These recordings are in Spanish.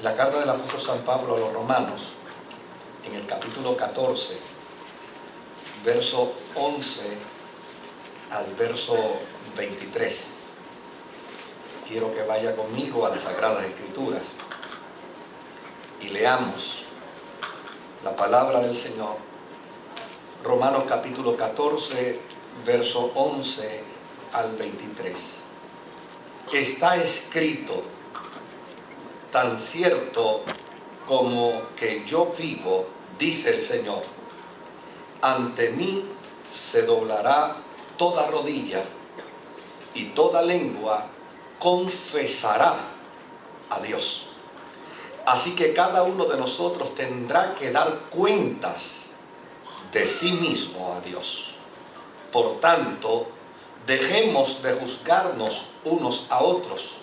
La carta del apóstol San Pablo a los romanos, en el capítulo 14, verso 11 al verso 23. Quiero que vaya conmigo a las Sagradas Escrituras y leamos la palabra del Señor. Romanos capítulo 14, verso 11 al 23. Está escrito: tan cierto como que yo vivo, dice el Señor, ante mí se doblará toda rodilla y toda lengua confesará a Dios. Así que cada uno de nosotros tendrá que dar cuentas de sí mismo a Dios. Por tanto, dejemos de juzgarnos unos a otros.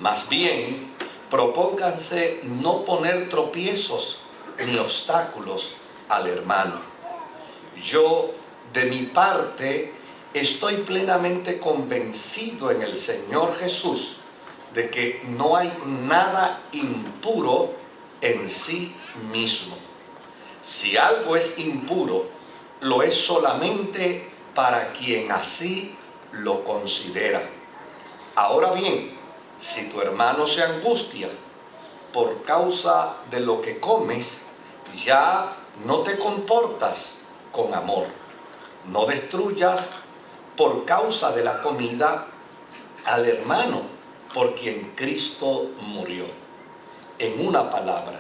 Más bien, propónganse no poner tropiezos ni obstáculos al hermano. Yo, de mi parte, estoy plenamente convencido en el Señor Jesús de que no hay nada impuro en sí mismo. Si algo es impuro, lo es solamente para quien así lo considera. Ahora bien, si tu hermano se angustia por causa de lo que comes, ya no te comportas con amor. No destruyas por causa de la comida al hermano por quien Cristo murió. En una palabra,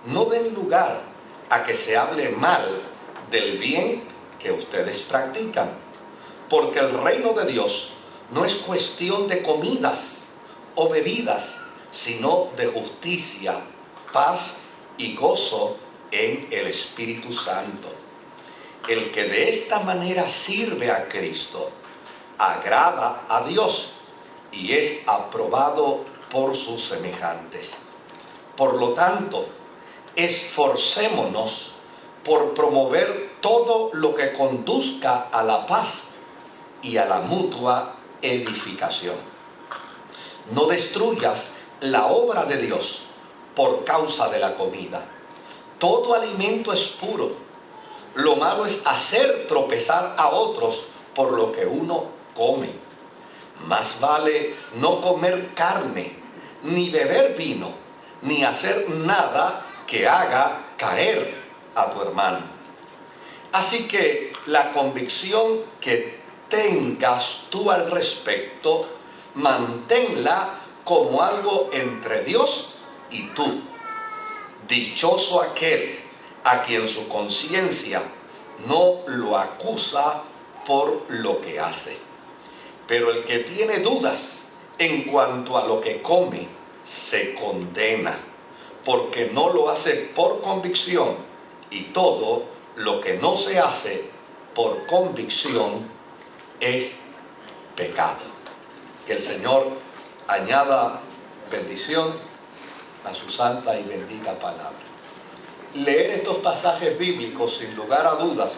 no den lugar a que se hable mal del bien que ustedes practican, porque el reino de Dios no es cuestión de comidas o bebidas, sino de justicia, paz y gozo en el Espíritu Santo. El que de esta manera sirve a Cristo, agrada a Dios y es aprobado por sus semejantes. Por lo tanto, esforcémonos por promover todo lo que conduzca a la paz y a la mutua edificación. No destruyas la obra de Dios por causa de la comida. Todo alimento es puro. Lo malo es hacer tropezar a otros por lo que uno come. Más vale no comer carne, ni beber vino, ni hacer nada que haga caer a tu hermano. Así que la convicción que tengas tú al respecto, manténla como algo entre Dios y tú. Dichoso aquel a quien su conciencia no lo acusa por lo que hace. Pero el que tiene dudas en cuanto a lo que come, se condena, porque no lo hace por convicción, y todo lo que no se hace por convicción es pecado. Que el Señor añada bendición a su santa y bendita palabra. Leer estos pasajes bíblicos, sin lugar a dudas,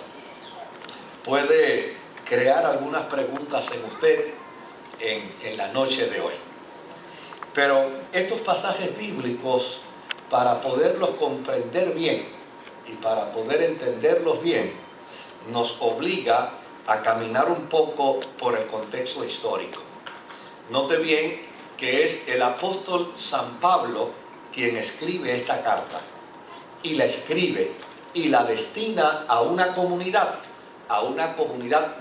puede crear algunas preguntas en usted en la noche de hoy. Pero estos pasajes bíblicos, para poderlos comprender bien y para poder entenderlos bien, nos obliga a caminar un poco por el contexto histórico. Note bien que es el apóstol San Pablo quien escribe esta carta, y la escribe y la destina a una comunidad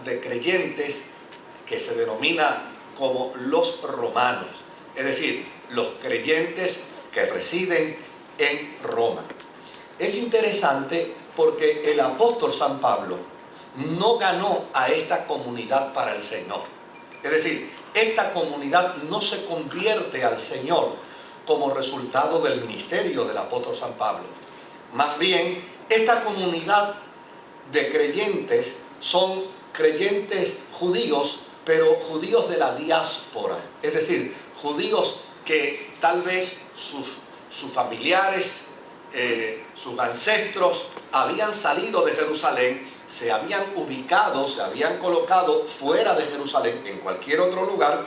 de creyentes que se denomina como los romanos, es decir, los creyentes que residen en Roma. Es interesante porque el apóstol San Pablo no ganó a esta comunidad para el Señor. Es decir, esta comunidad no se convierte al Señor como resultado del ministerio del apóstol San Pablo. Más bien, esta comunidad de creyentes son creyentes judíos, pero judíos de la diáspora. Es decir, judíos que tal vez sus familiares, sus ancestros habían salido de Jerusalén, se habían ubicado, se habían colocado fuera de Jerusalén, en cualquier otro lugar,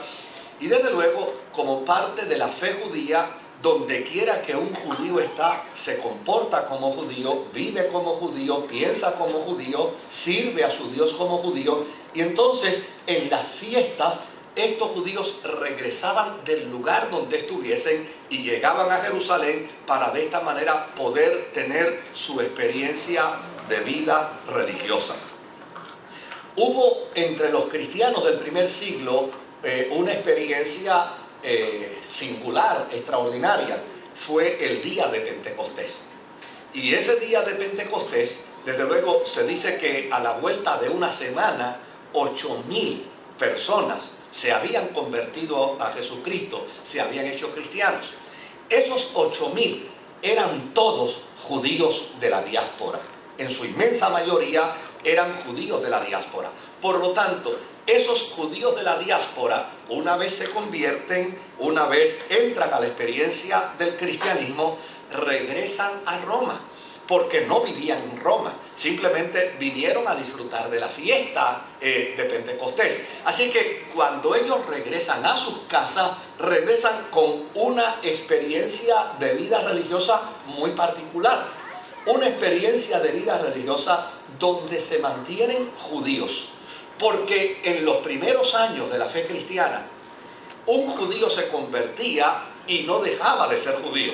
y desde luego, como parte de la fe judía, donde quiera que un judío está, se comporta como judío, vive como judío, piensa como judío, sirve a su Dios como judío. Y entonces en las fiestas estos judíos regresaban del lugar donde estuviesen y llegaban a Jerusalén para de esta manera poder tener su experiencia de vida religiosa. Hubo entre los cristianos del primer siglo una experiencia singular, extraordinaria. Fue el día de Pentecostés. Y ese día de Pentecostés, desde luego, se dice que a la vuelta de una semana, 8,000 personas se habían convertido a Jesucristo, se habían hecho cristianos. Esos 8,000 eran todos judíos de la diáspora. En su inmensa mayoría eran judíos de la diáspora. Por lo tanto, esos judíos de la diáspora, una vez se convierten, una vez entran a la experiencia del cristianismo, regresan a Roma, porque no vivían en Roma, simplemente vinieron a disfrutar de la fiesta de Pentecostés. Así que cuando ellos regresan a sus casas, regresan con una experiencia de vida religiosa muy particular, una experiencia de vida religiosa donde se mantienen judíos. Porque en los primeros años de la fe cristiana, un judío se convertía y no dejaba de ser judío.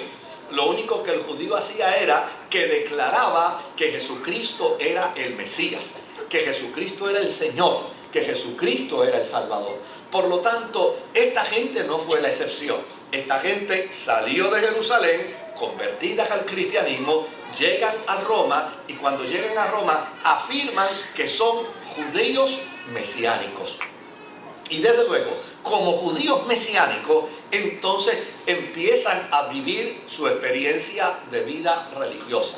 Lo único que el judío hacía era que declaraba que Jesucristo era el Mesías, que Jesucristo era el Señor, que Jesucristo era el Salvador. Por lo tanto, esta gente no fue la excepción. Esta gente salió de Jerusalén, convertidas al cristianismo, llegan a Roma y cuando llegan a Roma afirman que son judíos mesiánicos. Y desde luego, como judíos mesiánicos, entonces empiezan a vivir su experiencia de vida religiosa.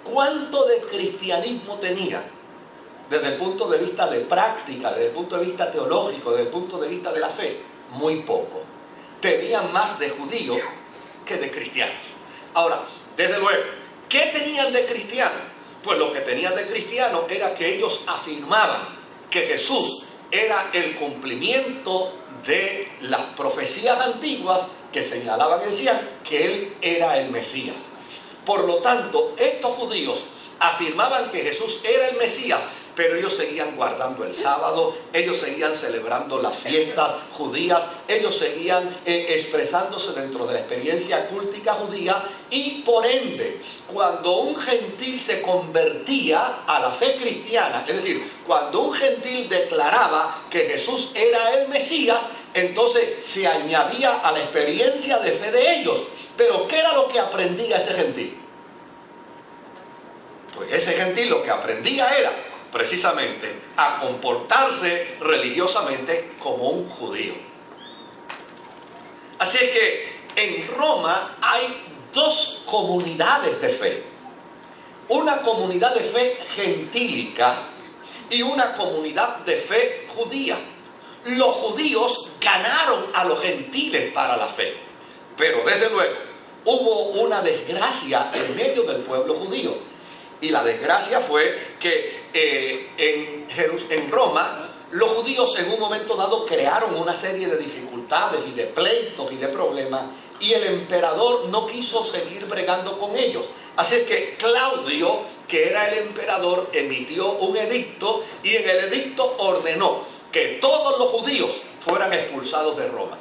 ¿Cuánto de cristianismo tenían? Desde el punto de vista de práctica, desde el punto de vista teológico, desde el punto de vista de la fe, muy poco. Tenían más de judíos que de cristianos. Ahora, desde luego, ¿qué tenían de cristianos? Pues lo que tenían de cristianos era que ellos afirmaban que Jesús era el cumplimiento de las profecías antiguas que señalaban y decían que Él era el Mesías. Por lo tanto, estos judíos afirmaban que Jesús era el Mesías, pero ellos seguían guardando el sábado, ellos seguían celebrando las fiestas judías, ellos seguían expresándose dentro de la experiencia cúltica judía y por ende, cuando un gentil se convertía a la fe cristiana, es decir, cuando un gentil declaraba que Jesús era el Mesías, entonces se añadía a la experiencia de fe de ellos. Pero ¿qué era lo que aprendía ese gentil? Pues ese gentil lo que aprendía era precisamente a comportarse religiosamente como un judío. Así es que en Roma hay dos comunidades de fe. Una comunidad de fe gentílica y una comunidad de fe judía. Los judíos ganaron a los gentiles para la fe, pero desde luego hubo una desgracia en medio del pueblo judío. Y la desgracia fue que en Roma los judíos en un momento dado crearon una serie de dificultades y de pleitos y de problemas y el emperador no quiso seguir bregando con ellos. Así que Claudio, que era el emperador, emitió un edicto y en el edicto ordenó que todos los judíos fueran expulsados de Roma.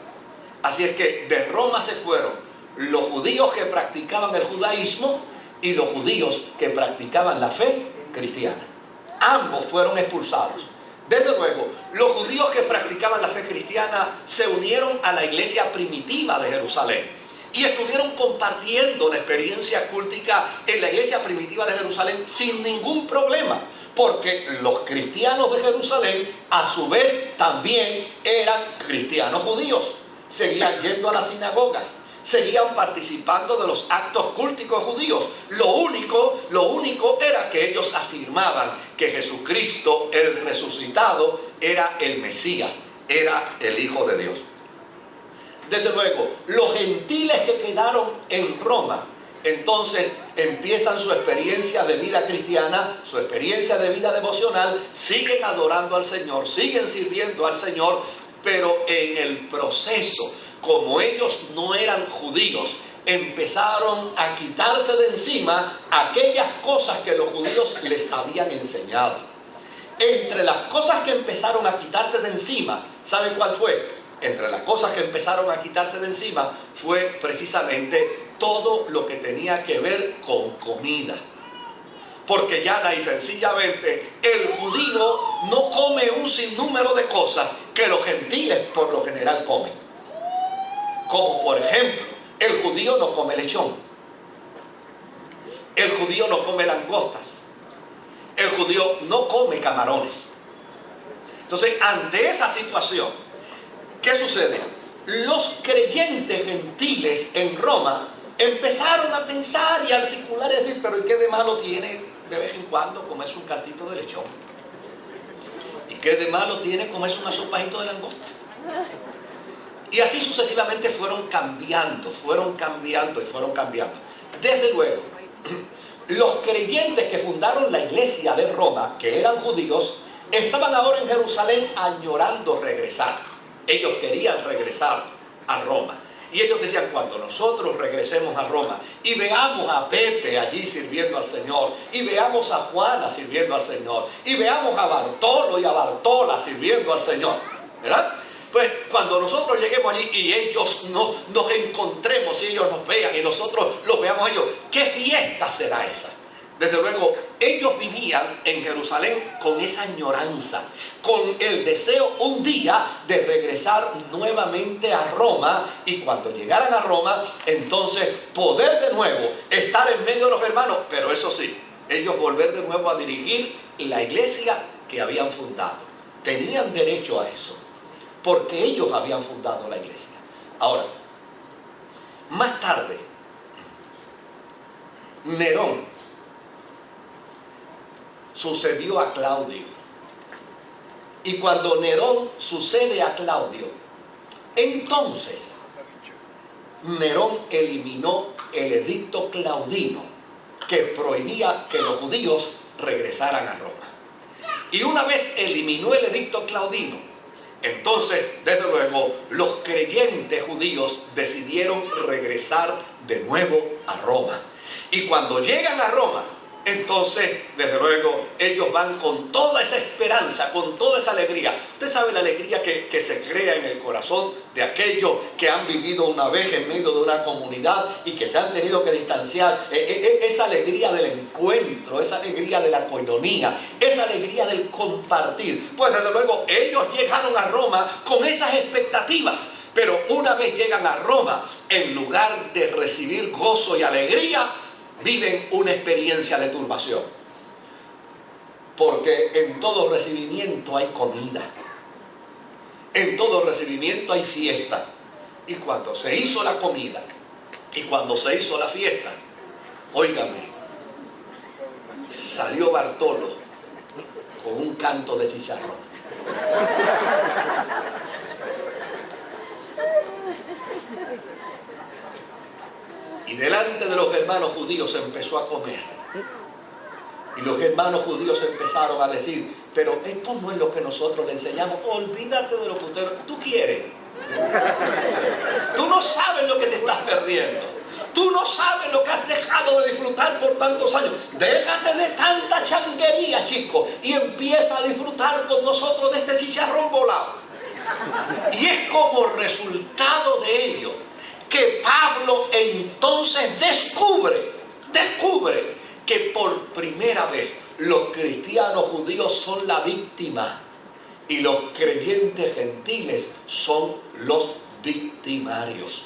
Así es que de Roma se fueron los judíos que practicaban el judaísmo y los judíos que practicaban la fe cristiana. Ambos fueron expulsados. Desde luego, los judíos que practicaban la fe cristiana se unieron a la iglesia primitiva de Jerusalén y estuvieron compartiendo la experiencia cúltica en la iglesia primitiva de Jerusalén sin ningún problema, porque los cristianos de Jerusalén a su vez también eran cristianos judíos, seguían yendo a las sinagogas, seguían participando de los actos cúlticos judíos. Lo único era que ellos afirmaban que Jesucristo, el resucitado, era el Mesías, era el Hijo de Dios. Desde luego, los gentiles que quedaron en Roma, entonces empiezan su experiencia de vida cristiana, su experiencia de vida devocional, siguen adorando al Señor, siguen sirviendo al Señor, pero en el proceso, como ellos no eran judíos, empezaron a quitarse de encima aquellas cosas que los judíos les habían enseñado. Entre las cosas que empezaron a quitarse de encima, ¿saben cuál fue? Entre las cosas que empezaron a quitarse de encima fue precisamente todo lo que tenía que ver con comida. Porque llana y sencillamente el judío no come un sinnúmero de cosas que los gentiles por lo general comen. Como por ejemplo, el judío no come lechón. El judío no come langostas. El judío no come camarones. Entonces, ante esa situación, ¿qué sucede? Los creyentes gentiles en Roma empezaron a pensar y a articular y a decir, pero ¿y qué de malo tiene de vez en cuando comerse un cantito de lechón? ¿Y qué de malo tiene comerse un sopajito de langosta? Y así sucesivamente fueron cambiando. Desde luego, los creyentes que fundaron la iglesia de Roma, que eran judíos, estaban ahora en Jerusalén añorando regresar. Ellos querían regresar a Roma. Y ellos decían, cuando nosotros regresemos a Roma y veamos a Pepe allí sirviendo al Señor, y veamos a Juana sirviendo al Señor, y veamos a Bartolo y a Bartola sirviendo al Señor, ¿verdad? Pues cuando nosotros lleguemos allí y ellos nos encontremos y ellos nos vean y nosotros los veamos a ellos, ¿qué fiesta será esa? Desde luego, ellos vivían en Jerusalén con esa añoranza, con el deseo un día de regresar nuevamente a Roma, y cuando llegaran a Roma, entonces poder de nuevo estar en medio de los hermanos, pero eso sí, ellos volver de nuevo a dirigir la iglesia que habían fundado. Tenían derecho a eso, porque ellos habían fundado la iglesia. Ahora, más tarde, Nerón sucedió a Claudio. Y cuando Nerón sucede a Claudio, entonces Nerón eliminó el edicto claudino que prohibía que los judíos regresaran a Roma. Y una vez eliminó el edicto claudino, entonces, desde luego, los creyentes judíos decidieron regresar de nuevo a Roma. Y cuando llegan a Roma, entonces, desde luego, ellos van con toda esa esperanza, con toda esa alegría. Usted sabe la alegría que se crea en el corazón de aquellos que han vivido una vez en medio de una comunidad y que se han tenido que distanciar. Esa alegría del encuentro, esa alegría de la coinonía, esa alegría del compartir. Pues desde luego, ellos llegaron a Roma con esas expectativas. Pero una vez llegan a Roma, en lugar de recibir gozo y alegría, viven una experiencia de turbación. Porque en todo recibimiento hay comida. En todo recibimiento hay fiesta. Y cuando se hizo la comida y cuando se hizo la fiesta, óigame, salió Bartolo con un canto de chicharrón. Y delante de los hermanos judíos empezó a comer. Y los hermanos judíos empezaron a decir, pero esto no es lo que nosotros le enseñamos. Olvídate de lo que tú quieres. Tú no sabes lo que te estás perdiendo. Tú no sabes lo que has dejado de disfrutar por tantos años. Déjate de tanta changuería, chico, y empieza a disfrutar con nosotros de este chicharrón volado. Y es como resultado de ello que Pablo entonces descubre que por primera vez los cristianos judíos son la víctima y los creyentes gentiles son los victimarios.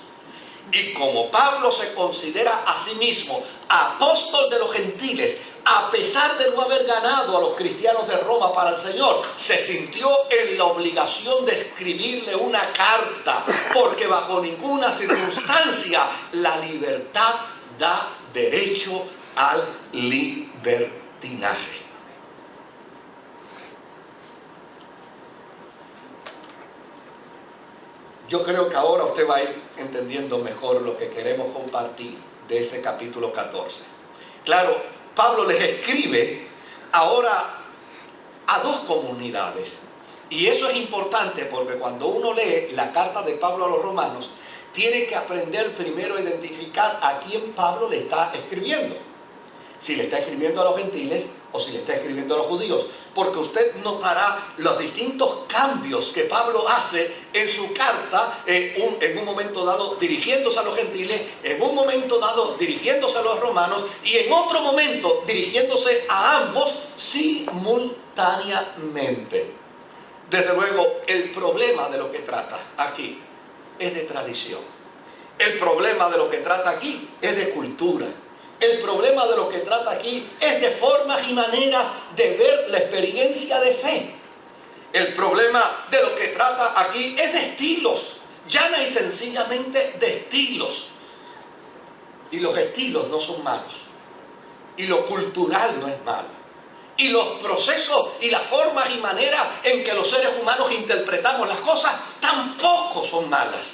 Y como Pablo se considera a sí mismo apóstol de los gentiles, a pesar de no haber ganado a los cristianos de Roma para el Señor, se sintió en la obligación de escribirle una carta, porque bajo ninguna circunstancia la libertad da derecho al libertinaje. Yo creo que ahora usted va a ir entendiendo mejor lo que queremos compartir de ese capítulo 14. Claro, Pablo les escribe ahora a dos comunidades. Y eso es importante porque cuando uno lee la carta de Pablo a los romanos, tiene que aprender primero a identificar a quién Pablo le está escribiendo. Si le está escribiendo a los gentiles o si le está escribiendo a los judíos. Porque usted notará los distintos cambios que Pablo hace en su carta, en un momento dado dirigiéndose a los gentiles, en un momento dado dirigiéndose a los romanos y en otro momento dirigiéndose a ambos simultáneamente. Desde luego, el problema de lo que trata aquí es de tradición. El problema de lo que trata aquí es de cultura. El problema de lo que trata aquí es de formas y maneras de ver la experiencia de fe. El problema de lo que trata aquí es de estilos, llana y sencillamente de estilos. Y los estilos no son malos. Y lo cultural no es malo. Y los procesos y las formas y maneras en que los seres humanos interpretamos las cosas tampoco son malas.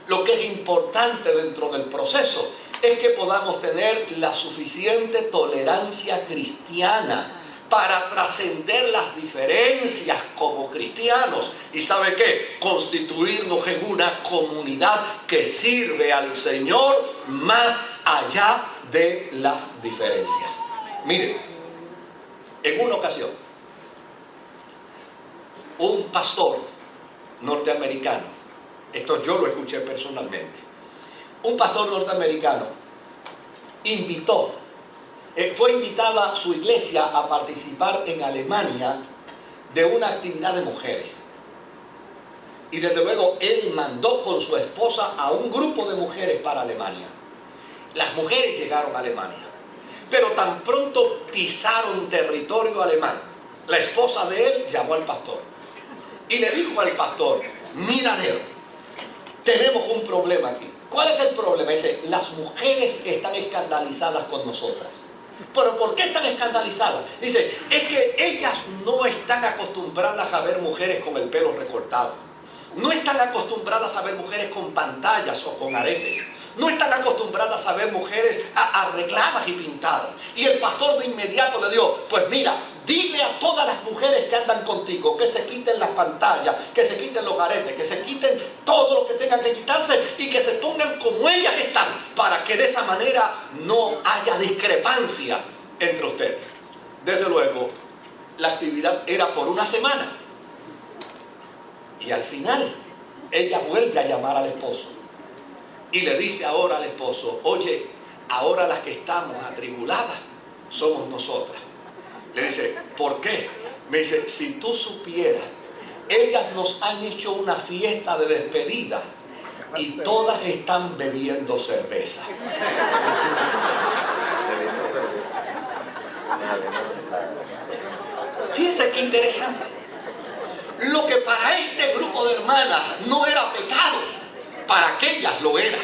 Lo que es importante dentro del proceso es que podamos tener la suficiente tolerancia cristiana para trascender las diferencias como cristianos. ¿Y sabe qué? Constituirnos en una comunidad que sirve al Señor más allá de las diferencias. Miren, en una ocasión, un pastor norteamericano, esto yo lo escuché personalmente, un pastor norteamericano fue invitada su iglesia a participar en Alemania de una actividad de mujeres. Y desde luego él mandó con su esposa a un grupo de mujeres para Alemania. Las mujeres llegaron a Alemania, pero tan pronto pisaron territorio alemán, la esposa de él llamó al pastor y le dijo al pastor: mira, Leo, tenemos un problema aquí. ¿Cuál es el problema? Dice: las mujeres están escandalizadas con nosotras. ¿Pero por qué están escandalizadas? Dice: es que ellas no están acostumbradas a ver mujeres con el pelo recortado. No están acostumbradas a ver mujeres con pantallas o con aretes. No están acostumbradas a ver mujeres arregladas y pintadas. Y el pastor de inmediato le dijo: pues mira, dile a todas las mujeres que andan contigo que se quiten las pantallas, que se quiten los aretes, que se quiten todo lo que tengan que quitarse y que se pongan como ellas están, para que de esa manera no haya discrepancia entre ustedes. Desde luego, la actividad era por una semana. Y al final, ella vuelve a llamar al esposo. Y le dice ahora al esposo: oye, ahora las que estamos atribuladas somos nosotras. Le dice: ¿por qué? Me dice: si tú supieras, ellas nos han hecho una fiesta de despedida y todas están bebiendo cerveza. Fíjense qué interesante. Lo que para este grupo de hermanas no era pecado, para aquellas lo era.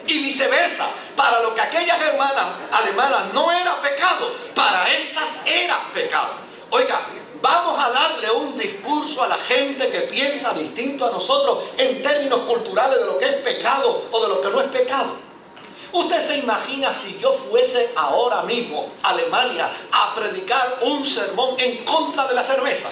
Y viceversa, para lo que aquellas hermanas alemanas no era pecado, para estas era pecado. Oiga, vamos a darle un discurso a la gente que piensa distinto a nosotros en términos culturales de lo que es pecado o de lo que no es pecado. ¿Usted se imagina si yo fuese ahora mismo a Alemania a predicar un sermón en contra de la cerveza?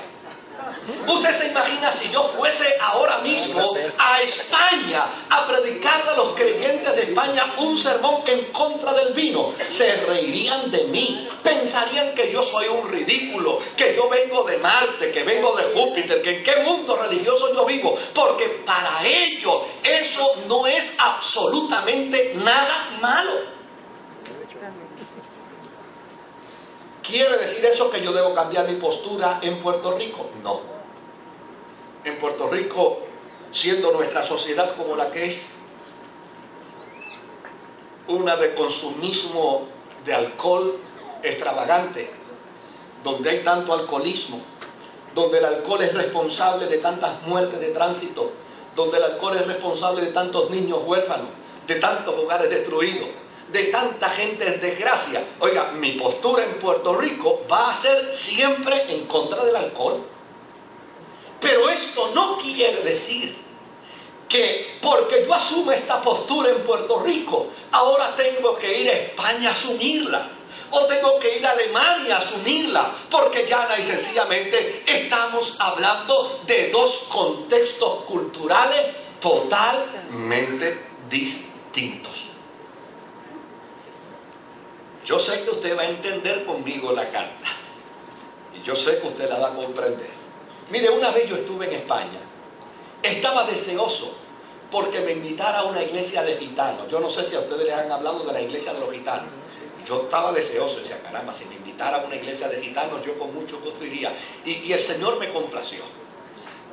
¿Usted se imagina si yo fuese ahora mismo a España a predicar a los creyentes de España un sermón en contra del vino? Se reirían de mí, pensarían que yo soy un ridículo, que yo vengo de Marte, que vengo de Júpiter, que en qué mundo religioso yo vivo, porque para ellos eso no es absolutamente nada malo. ¿Quiere decir eso que yo debo cambiar mi postura en Puerto Rico? No. En Puerto Rico, siendo nuestra sociedad como la que es, una de consumismo de alcohol extravagante, donde hay tanto alcoholismo, donde el alcohol es responsable de tantas muertes de tránsito, donde el alcohol es responsable de tantos niños huérfanos, de tantos hogares destruidos, de tanta gente en desgracia. Oiga, mi postura en Puerto Rico va a ser siempre en contra del alcohol. Pero esto no quiere decir que porque yo asumo esta postura en Puerto Rico, ahora tengo que ir a España a asumirla, o tengo que ir a Alemania a asumirla, porque llana y sencillamente estamos hablando de dos contextos culturales totalmente distintos. Yo sé que usted va a entender conmigo la carta. Y yo sé que usted la va a comprender. Mire, una vez yo estuve en España. Estaba deseoso porque me invitara a una iglesia de gitanos. Yo no sé si a ustedes les han hablado de la iglesia de los gitanos. Yo estaba deseoso, decía, caramba, si me invitara a una iglesia de gitanos, yo con mucho gusto iría. Y el Señor me complació.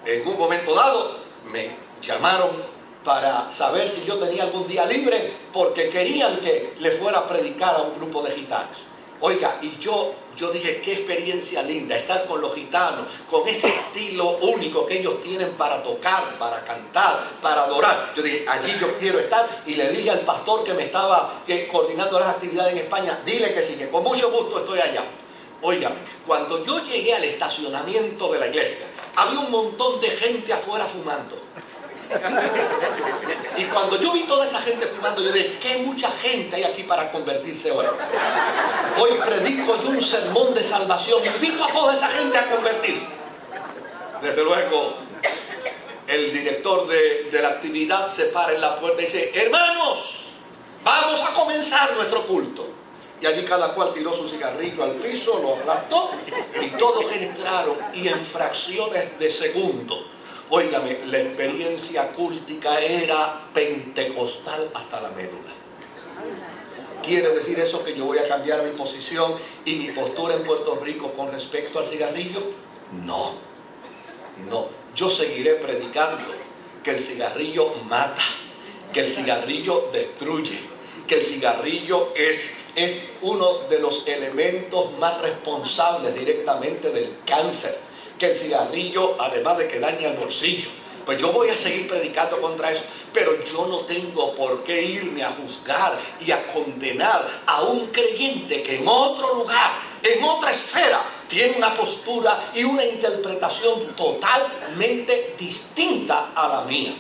En un momento dado, me llamaron para saber si yo tenía algún día libre, porque querían que le fuera a predicar a un grupo de gitanos. Oiga, y yo dije, qué experiencia linda, estar con los gitanos, con ese estilo único que ellos tienen para tocar, para cantar, para adorar. Yo dije, allí yo quiero estar, y le dije al pastor que me estaba coordinando las actividades en España, dile que sí, que con mucho gusto estoy allá. Óigame, cuando yo llegué al estacionamiento de la iglesia, había un montón de gente afuera fumando. Y cuando yo vi toda esa gente fumando, yo dije, qué mucha gente hay aquí para convertirse hoy. Hoy predico yo un sermón de salvación, invito a toda esa gente a convertirse. Desde luego, el director de la actividad se para en la puerta y dice, hermanos, vamos a comenzar nuestro culto. Y allí cada cual tiró su cigarrillo al piso, lo aplastó y todos entraron, y en fracciones de segundo, óigame, la experiencia cúltica era pentecostal hasta la médula. ¿Quiere decir eso que yo voy a cambiar mi posición y mi postura en Puerto Rico con respecto al cigarrillo? No, no. Yo seguiré predicando que el cigarrillo mata, que el cigarrillo destruye, que el cigarrillo es uno de los elementos más responsables directamente del cáncer, que el cigarrillo, además de que daña el bolsillo. Pues yo voy a seguir predicando contra eso, pero yo no tengo por qué irme a juzgar y a condenar a un creyente que en otro lugar, en otra esfera, tiene una postura y una interpretación totalmente distinta a la mía.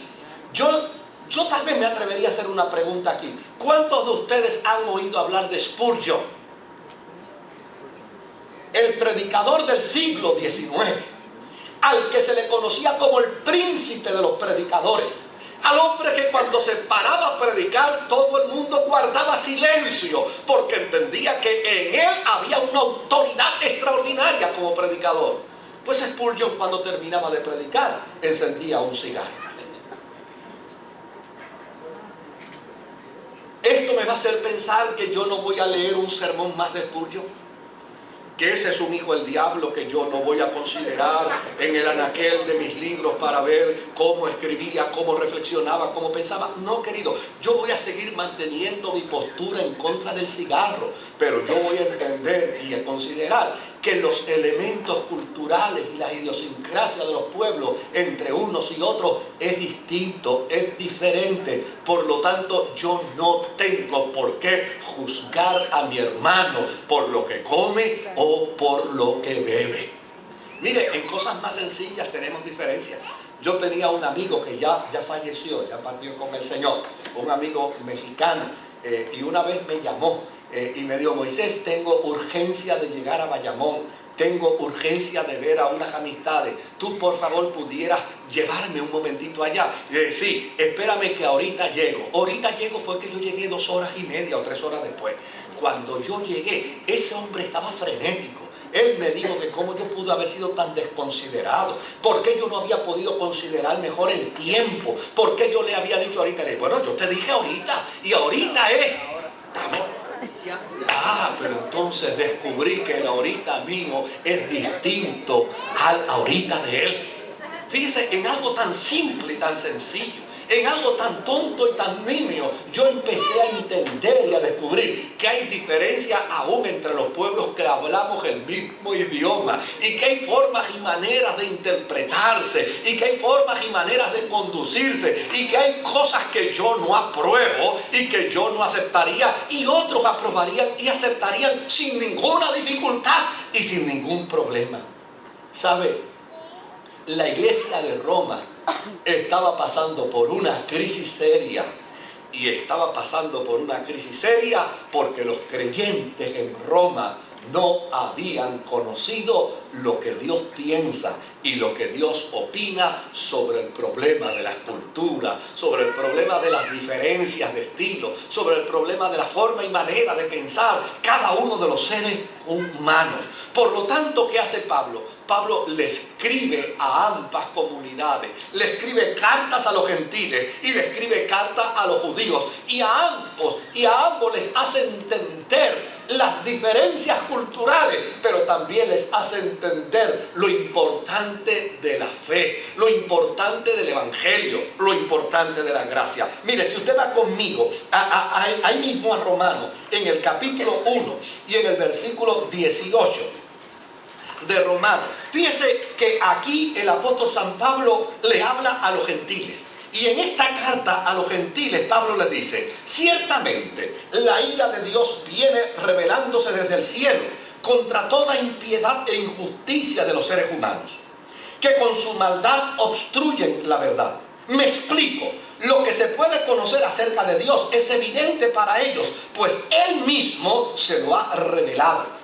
Yo tal vez me atrevería a hacer una pregunta aquí. ¿Cuántos de ustedes han oído hablar de Spurgeon? El predicador del siglo XIX, al que se le conocía como el príncipe de los predicadores, al hombre que cuando se paraba a predicar todo el mundo guardaba silencio, porque entendía que en él había una autoridad extraordinaria como predicador. Pues Spurgeon, cuando terminaba de predicar, encendía un cigarro. Esto me va a hacer pensar que yo no voy a leer un sermón más de Spurgeon, que ese es un hijo del diablo que yo no voy a considerar en el anaquel de mis libros para ver cómo escribía, cómo reflexionaba, cómo pensaba. No, querido, yo voy a seguir manteniendo mi postura en contra del cigarro, pero yo voy a entender y a considerar que los elementos culturales y las idiosincrasias de los pueblos entre unos y otros es distinto, es diferente. Por lo tanto, yo no tengo por qué juzgar a mi hermano por lo que come o por lo que bebe. Mire, en cosas más sencillas tenemos diferencias. Yo tenía un amigo que ya falleció, ya partió con el Señor, un amigo mexicano, y una vez me llamó y me dijo, Moisés, tengo urgencia de llegar a Bayamón, tengo urgencia de ver a unas amistades, tú por favor pudieras llevarme un momentito allá. Y yo dije, sí, espérame que ahorita llego. Ahorita llego fue que yo llegué 2 horas y media o 3 horas después. Cuando yo llegué, ese hombre estaba frenético. Él me dijo que cómo yo pude haber sido tan desconsiderado, por qué yo no había podido considerar mejor el tiempo, por qué yo le había dicho ahorita. Le dije, bueno, yo te dije ahorita, y ahorita es, dame. Pero entonces descubrí que el ahorita mío es distinto al ahorita de él. Fíjese, en algo tan simple y tan sencillo, en algo tan tonto y tan nimio, yo empecé a entender y a descubrir que hay diferencia aún entre los pueblos que hablamos el mismo idioma, y que hay formas y maneras de interpretarse, y que hay formas y maneras de conducirse, y que hay cosas que yo no apruebo y que yo no aceptaría, y otros aprobarían y aceptarían sin ninguna dificultad y sin ningún problema. ¿Sabe? La iglesia de Roma estaba pasando por una crisis seria, y estaba pasando por una crisis seria porque los creyentes en Roma no habían conocido lo que Dios piensa y lo que Dios opina sobre el problema de la cultura, sobre el problema de las diferencias de estilo, sobre el problema de la forma y manera de pensar cada uno de los seres humanos. Por lo tanto, ¿qué hace Pablo? Pablo le escribe a ambas comunidades, le escribe cartas a los gentiles y le escribe cartas a los judíos, y a ambos les hace entender las diferencias culturales, pero también les hace entender lo importante de la fe, lo importante del evangelio, lo importante de la gracia. Mire, si usted va conmigo ahí mismo a Romanos, en el capítulo 1 y en el versículo 18 de Romanos, fíjese que aquí el apóstol San Pablo le habla a los gentiles. Y en esta carta a los gentiles, Pablo les dice: ciertamente la ira de Dios viene revelándose desde el cielo contra toda impiedad e injusticia de los seres humanos, que con su maldad obstruyen la verdad. Me explico. Lo que se puede conocer acerca de Dios es evidente para ellos, pues Él mismo se lo ha revelado.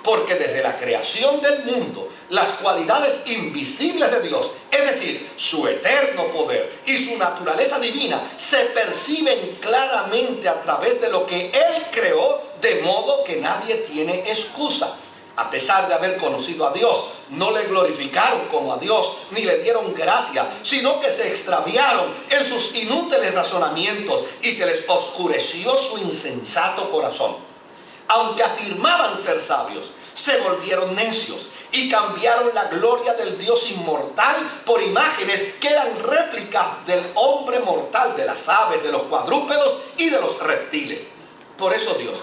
Porque desde la creación del mundo, las cualidades invisibles de Dios, es decir, su eterno poder y su naturaleza divina, se perciben claramente a través de lo que Él creó, de modo que nadie tiene excusa. A pesar de haber conocido a Dios, no le glorificaron como a Dios, ni le dieron gracia, sino que se extraviaron en sus inútiles razonamientos y se les oscureció su insensato corazón. Aunque afirmaban ser sabios, se volvieron necios y cambiaron la gloria del Dios inmortal por imágenes que eran réplicas del hombre mortal, de las aves, de los cuadrúpedos y de los reptiles. Por eso Dios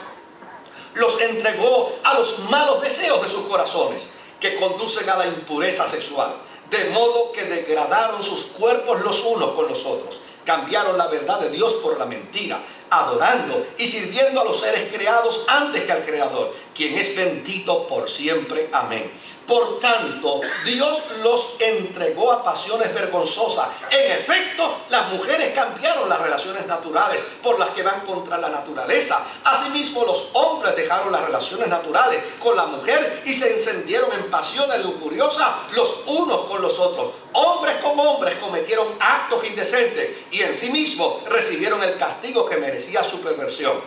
los entregó a los malos deseos de sus corazones, que conducen a la impureza sexual, de modo que degradaron sus cuerpos los unos con los otros. Cambiaron la verdad de Dios por la mentira, adorando y sirviendo a los seres creados antes que al Creador, quien es bendito por siempre. Amén. Por tanto, Dios los entregó a pasiones vergonzosas. En efecto, las mujeres cambiaron las relaciones naturales por las que van contra la naturaleza. Asimismo, los hombres dejaron las relaciones naturales con la mujer y se encendieron en pasiones lujuriosas los unos con los otros. Hombres con hombres cometieron actos indecentes y en sí mismos recibieron el castigo que merecía su perversión.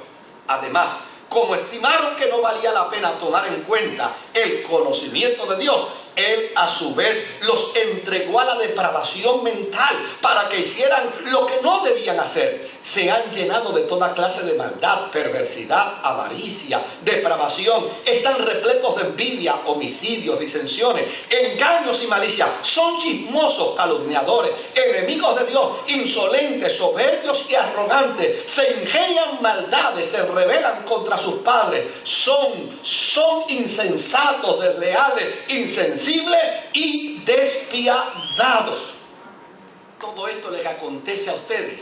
Además, como estimaron que no valía la pena tomar en cuenta el conocimiento de Dios, Él a su vez los entregó a la depravación mental para que hicieran lo que no debían hacer. Se han llenado de toda clase de maldad, perversidad, avaricia, depravación. Están repletos de envidia, homicidios, disensiones, engaños y malicia. Son chismosos, calumniadores, enemigos de Dios, insolentes, soberbios y arrogantes. Se ingenian maldades, se rebelan contra sus padres. Son insensatos, desleales, insensibles y despiadados. Todo esto les acontece a ustedes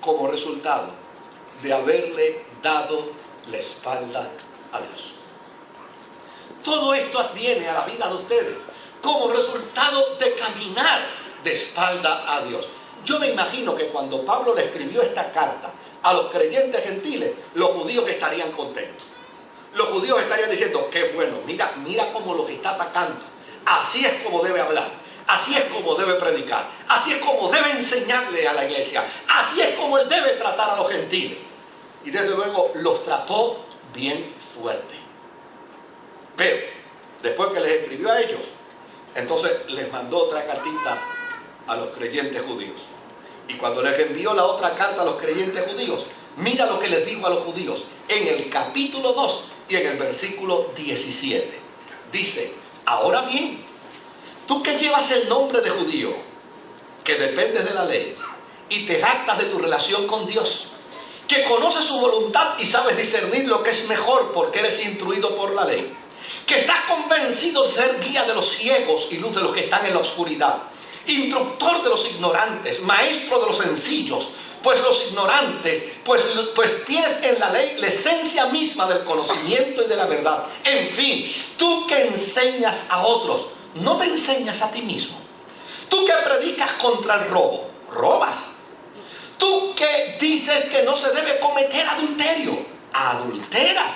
como resultado de haberle dado la espalda a Dios. Todo esto viene a la vida de ustedes como resultado de caminar de espalda a Dios. Yo me imagino que cuando Pablo le escribió esta carta a los creyentes gentiles, los judíos estarían contentos. Los judíos estarían diciendo: qué bueno, mira cómo los está atacando. Así es como debe hablar, así es como debe predicar, así es como debe enseñarle a la iglesia, así es como él debe tratar a los gentiles. Y desde luego los trató bien fuerte. Pero después que les escribió a ellos, entonces les mandó otra cartita a los creyentes judíos. Y cuando les envió la otra carta a los creyentes judíos, mira lo que les dijo a los judíos en el capítulo 2 y en el versículo 17. Dice: ahora bien, tú que llevas el nombre de judío, que dependes de la ley y te jactas de tu relación con Dios, que conoces su voluntad y sabes discernir lo que es mejor porque eres instruido por la ley, que estás convencido de ser guía de los ciegos y luz de los que están en la oscuridad, instructor de los ignorantes, maestro de los sencillos, pues los ignorantes, pues tienes en la ley la esencia misma del conocimiento y de la verdad. En fin, tú que enseñas a otros, ¿no te enseñas a ti mismo? Tú que predicas contra el robo, ¿robas? Tú que dices que no se debe cometer adulterio, ¿adulteras?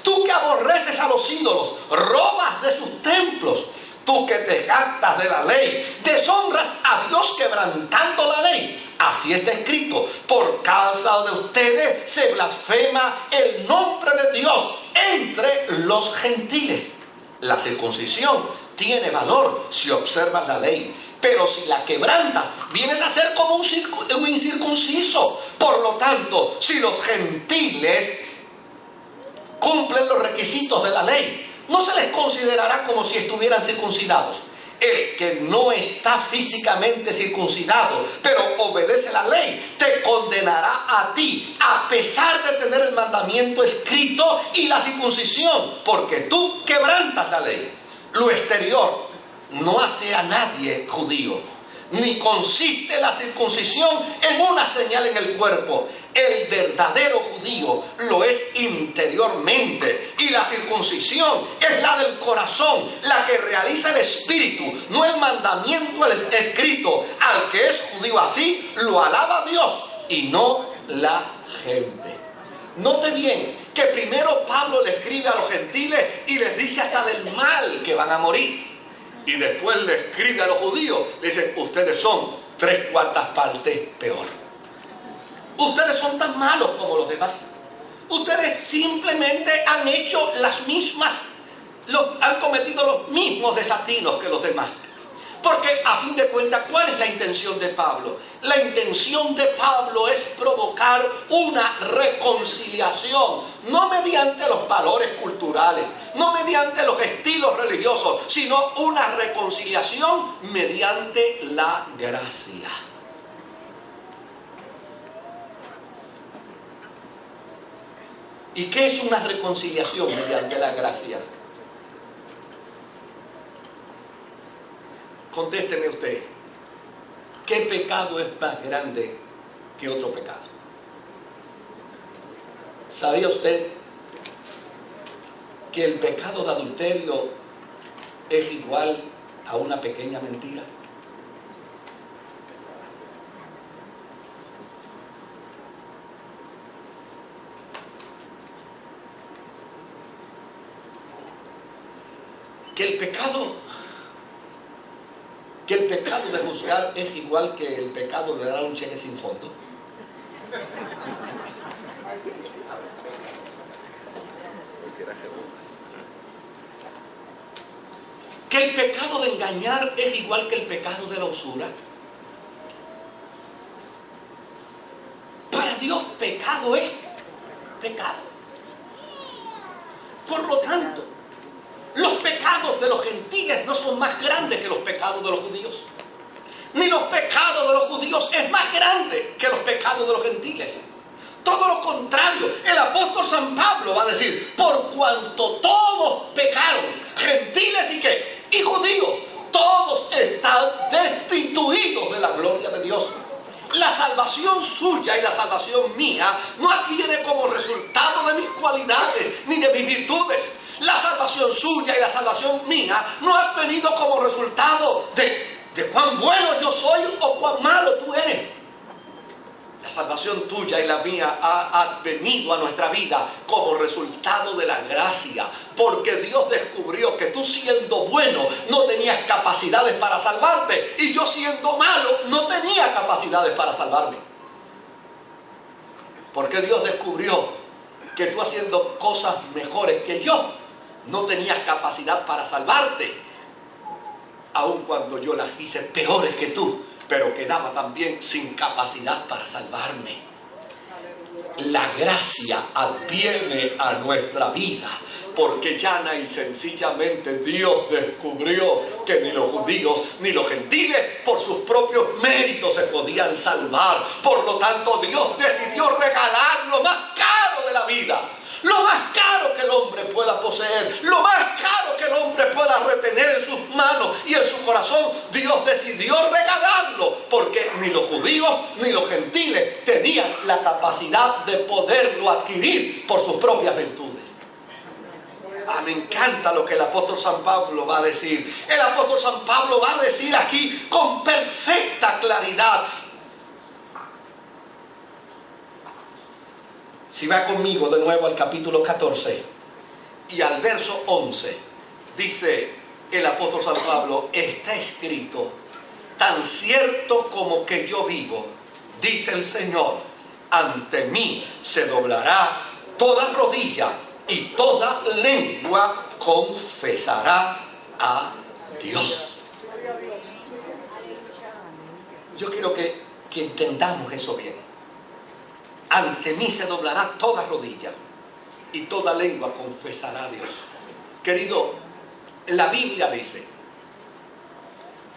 Tú que aborreces a los ídolos, robas de sus templos. tú que te jactas de la ley, deshonras a Dios quebrantando la ley. Así está escrito: por causa de ustedes se blasfema el nombre de Dios entre los gentiles. La circuncisión tiene valor si observas la ley, pero si la quebrantas, vienes a ser como un incircunciso. Por lo tanto, si los gentiles cumplen los requisitos de la ley, no se les considerará como si estuvieran circuncidados. El que no está físicamente circuncidado, pero obedece la ley, te condenará a ti, a pesar de tener el mandamiento escrito y la circuncisión, porque tú quebrantas la ley. Lo exterior no hace a nadie judío, ni consiste la circuncisión en una señal en el cuerpo. El verdadero judío lo es interiormente, y la circuncisión es la del corazón, la que realiza el espíritu, no el mandamiento escrito. Al que es judío así, lo alaba Dios y no la gente. Note bien que primero Pablo le escribe a los gentiles y les dice hasta del mal que van a morir. Y después le escribe a los judíos, le dice: ustedes son 3/4 partes peor. Ustedes son tan malos como los demás. Ustedes simplemente han hecho las mismas, han cometido los mismos desatinos que los demás. Porque a fin de cuentas, ¿cuál es la intención de Pablo? La intención de Pablo es provocar una reconciliación, no mediante los valores culturales, no mediante los estilos religiosos, sino una reconciliación mediante la gracia. ¿Y qué es una reconciliación mediante la gracia? Contésteme usted, ¿qué pecado es más grande que otro pecado? ¿Sabía usted que el pecado de adulterio es igual a una pequeña mentira? Que el pecado de juzgar es igual que el pecado de dar un cheque sin fondo. Que el pecado de engañar es igual que el pecado de la usura. Para Dios, pecado es pecado. Por lo tanto, los pecados de los gentiles no son más grandes que los pecados de los judíos. Ni los pecados de los judíos es más grande que los pecados de los gentiles. Todo lo contrario, el apóstol San Pablo va a decir: por cuanto todos pecaron, gentiles y qué, y judíos, todos están destituidos de la gloria de Dios. La salvación suya y la salvación mía no adviene como resultado de mis cualidades ni de mis virtudes. La salvación suya y la salvación mía no ha venido como resultado de cuán bueno yo soy o cuán malo tú eres. La salvación tuya y la mía ha venido a nuestra vida como resultado de la gracia, porque Dios descubrió que tú, siendo bueno, no tenías capacidades para salvarte, y yo, siendo malo, no tenía capacidades para salvarme. Porque Dios descubrió que tú, haciendo cosas mejores que yo, no tenías capacidad para salvarte, aun cuando yo las hice peores que tú, pero quedaba también sin capacidad para salvarme. La gracia adviene a nuestra vida, porque llana y sencillamente Dios descubrió que ni los judíos ni los gentiles por sus propios méritos se podían salvar. Por lo tanto, Dios decidió regalar lo más caro de la vida, lo más caro que el hombre pueda poseer, lo más caro que el hombre pueda retener en sus manos y en su corazón. Dios decidió regalarlo, porque ni los judíos ni los gentiles tenían la capacidad de poderlo adquirir por sus propias virtudes. Me encanta lo que el apóstol San Pablo va a decir. El apóstol San Pablo va a decir aquí con perfecta claridad. Si va conmigo de nuevo al capítulo 14 y al verso 11, dice: el apóstol San Pablo, está escrito: tan cierto como que yo vivo, dice el Señor, ante mí se doblará toda rodilla y toda lengua confesará a Dios. Yo quiero que entendamos eso bien. Ante mí se doblará toda rodilla y toda lengua confesará a Dios. Querido, la Biblia dice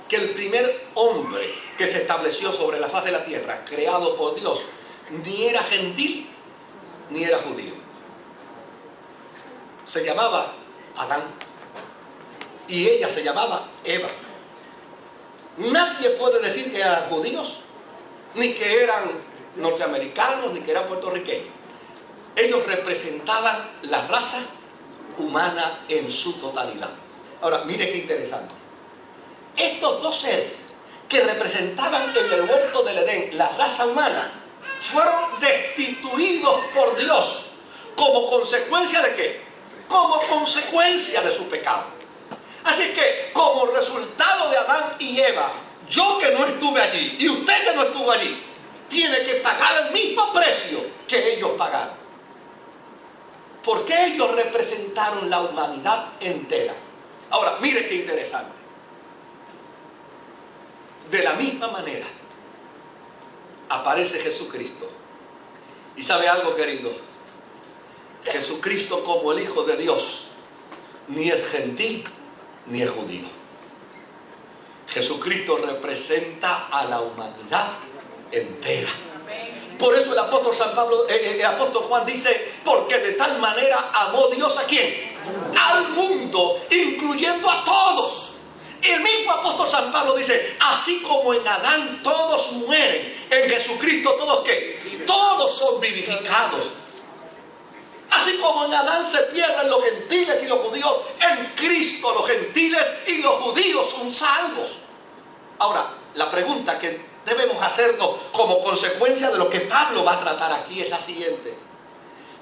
que el primer hombre que se estableció sobre la faz de la tierra, creado por Dios, ni era gentil ni era judío. Se llamaba Adán y ella se llamaba Eva. Nadie puede decir que eran judíos, ni que eran norteamericanos, ni que eran puertorriqueños. Ellos representaban la raza humana en su totalidad. Ahora, mire qué interesante. Estos dos seres que representaban en el huerto del Edén la raza humana, fueron destituidos por Dios. ¿Como consecuencia de qué? Como consecuencia de su pecado. Así que, como resultado de Adán y Eva, yo que no estuve allí y usted que no estuvo allí, tiene que pagar el mismo precio que ellos pagaron. Porque ellos representaron la humanidad entera. Ahora, mire qué interesante. De la misma manera aparece Jesucristo. ¿Y sabe algo, querido? Jesucristo, como el Hijo de Dios, ni es gentil ni es judío. Jesucristo representa a la humanidad entera. Por eso el apóstol San Pablo, el apóstol Juan dice: porque de tal manera amó Dios ¿a quién? Al mundo, incluyendo a todos. El mismo apóstol San Pablo dice: así como en Adán todos mueren, en Jesucristo todos ¿qué? Todos son vivificados. Así como en Adán se pierden los gentiles y los judíos, en Cristo los gentiles y los judíos son salvos. Ahora, la pregunta que debemos hacernos como consecuencia de lo que Pablo va a tratar aquí es la siguiente: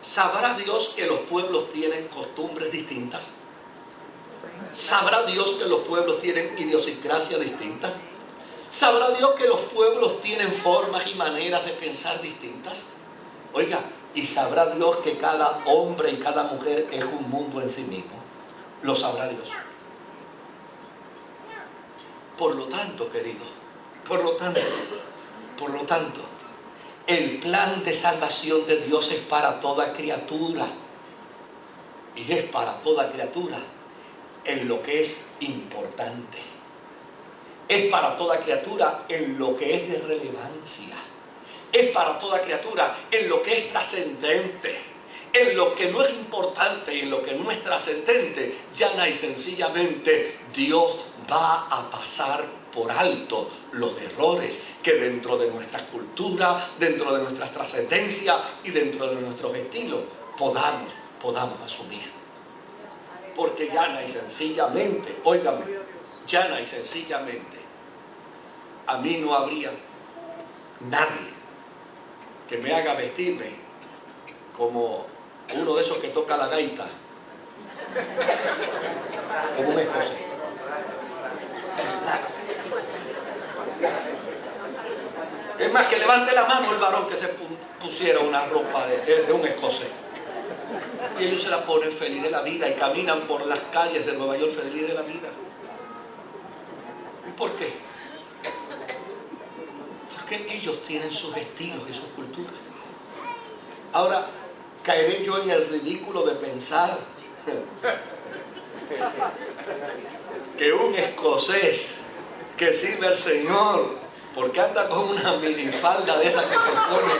¿sabrá Dios que los pueblos tienen costumbres distintas? ¿Sabrá Dios que los pueblos tienen idiosincrasia distintas? ¿Sabrá Dios que los pueblos tienen formas y maneras de pensar distintas? Oiga, ¿y sabrá Dios que cada hombre y cada mujer es un mundo en sí mismo? Lo sabrá Dios. Por lo tanto, querido, por lo tanto, el plan de salvación de Dios es para toda criatura. Y es para toda criatura en lo que es importante. Es para toda criatura en lo que es de relevancia. Es para toda criatura en lo que es trascendente. En lo que no es importante, en lo que no es trascendente, llana y sencillamente Dios va a pasar por alto los errores que dentro de nuestra cultura, dentro de nuestra trascendencia y dentro de nuestros estilos podamos asumir. Porque llana y sencillamente, óigame, llana y sencillamente, a mí no habría nadie que me haga vestirme como uno de esos que toca la gaita, como un escocés. Es más, que levante la mano el varón que se pusiera una ropa de un escocés. Y ellos se la ponen feliz de la vida y caminan por las calles de Nueva York feliz de la vida. ¿Y por qué? Porque ellos tienen sus estilos y sus culturas. Ahora, caeré yo en el ridículo de pensar que un escocés que sirve al Señor, porque anda con una minifalda de esas que se ponen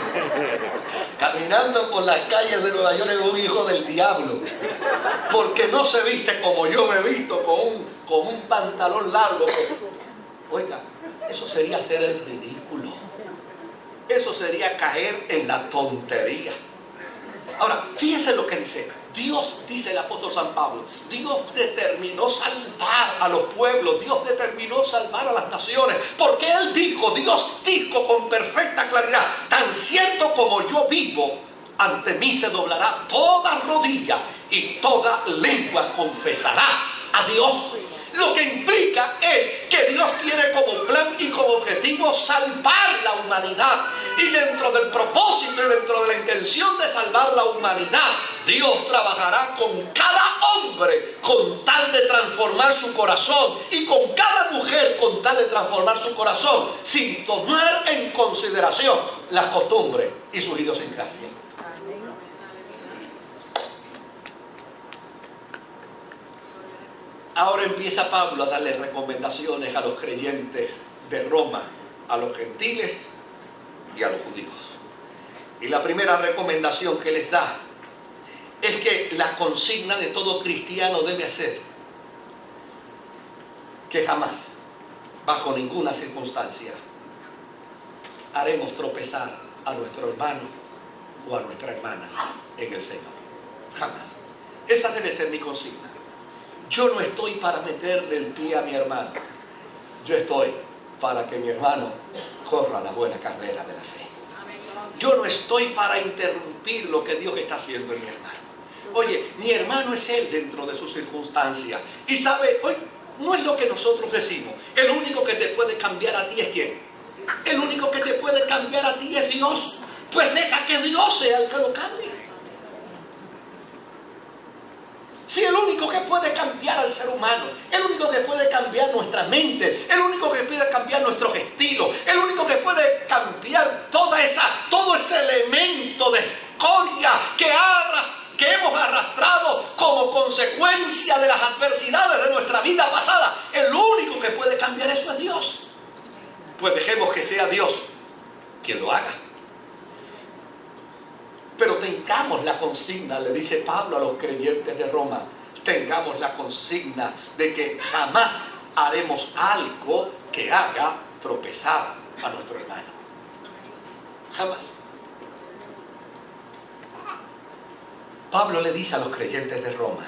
caminando por las calles de Nueva York, es un hijo del diablo, porque no se viste como yo me he visto, con un pantalón largo. Oiga, eso sería hacer el ridículo. Eso sería caer en la tontería. Ahora, fíjense lo que dice. Dios, dice el apóstol San Pablo, Dios determinó salvar a los pueblos, Dios determinó salvar a las naciones, porque Él dijo, Dios dijo con perfecta claridad: tan cierto como yo vivo, ante mí se doblará toda rodilla y toda lengua confesará a Dios. Lo que implica es que Dios tiene como plan y como objetivo salvar la humanidad. Y dentro del propósito y dentro de la intención de salvar la humanidad, Dios trabajará con cada hombre con tal de transformar su corazón y con cada mujer con tal de transformar su corazón, sin tomar en consideración las costumbres y sus idiosincrasias. Ahora empieza Pablo a darle recomendaciones a los creyentes de Roma, a los gentiles y a los judíos. Y la primera recomendación que les da es que la consigna de todo cristiano debe ser que jamás, bajo ninguna circunstancia, haremos tropezar a nuestro hermano o a nuestra hermana en el Señor. Jamás. Esa debe ser mi consigna. Yo no estoy para meterle el pie a mi hermano. Yo estoy para que mi hermano corra la buena carrera de la fe. Yo no estoy para interrumpir lo que Dios está haciendo en mi hermano. Oye, mi hermano es él dentro de sus circunstancias. Y sabe, hoy no es lo que nosotros decimos. El único que te puede cambiar a ti es ¿quién? El único que te puede cambiar a ti es Dios. Pues deja que Dios sea el que lo cambie. Si el único que puede cambiar al ser humano, el único que puede cambiar nuestra mente, el único que puede cambiar nuestros estilos, el único que puede cambiar todo ese elemento de escoria que hemos arrastrado como consecuencia de las adversidades de nuestra vida pasada, el único que puede cambiar eso es Dios. Pues dejemos que sea Dios quien lo haga. Pero tengamos la consigna, le dice Pablo a los creyentes de Roma, tengamos la consigna de que jamás haremos algo que haga tropezar a nuestro hermano. Jamás. Pablo le dice a los creyentes de Roma,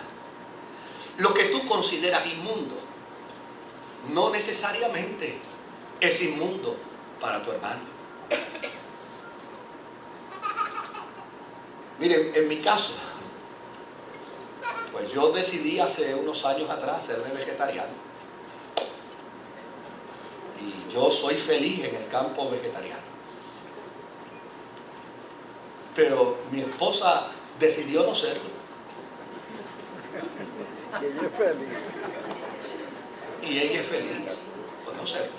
lo que tú consideras inmundo, no necesariamente es inmundo para tu hermano. Miren, en mi caso, pues yo decidí hace unos años atrás ser vegetariano. Y yo soy feliz en el campo vegetariano. Pero mi esposa decidió no serlo. Y ella es feliz. Y ella es feliz por no serlo.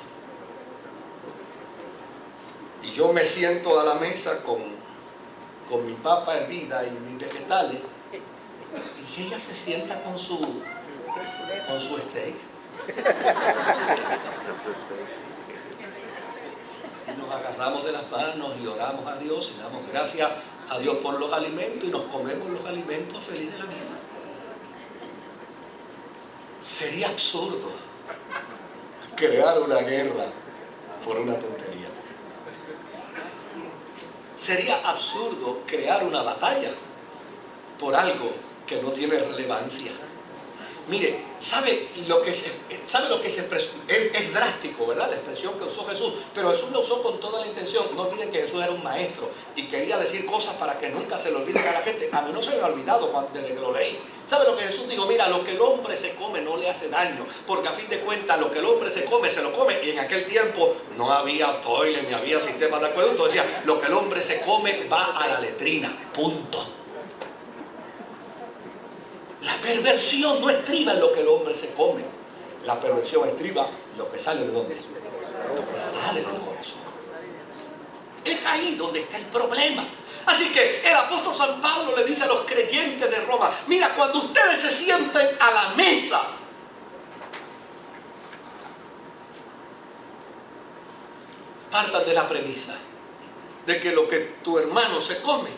Y yo me siento a la mesa con mi papa hervida y mis vegetales, y ella se sienta con su steak. Y nos agarramos de las manos y oramos a Dios y damos gracias a Dios por los alimentos y nos comemos los alimentos felices de la vida. Sería absurdo crear una guerra por una tontería. Sería absurdo crear una batalla por algo que no tiene relevancia. Mire, ¿sabe lo que es drástico, ¿verdad? La expresión que usó Jesús, pero Jesús lo usó con toda la intención. No olviden que Jesús era un maestro y quería decir cosas para que nunca se le olviden a la gente. A mí no se me ha olvidado desde que lo leí. ¿Sabe lo que Jesús dijo? Mira, lo que el hombre se come no le hace daño, porque a fin de cuentas lo que el hombre se come, se lo come. Y en aquel tiempo no había toilet ni había sistema de acueducto. Decía, lo que el hombre se come va a la letrina, punto. La perversión no estriba en lo que el hombre se come. La perversión estriba en lo que sale de dónde. Lo que sale del corazón. Es ahí donde está el problema. Así que el apóstol San Pablo le dice a los creyentes de Roma, mira, cuando ustedes se sienten a la mesa, partan de la premisa de que lo que tu hermano se come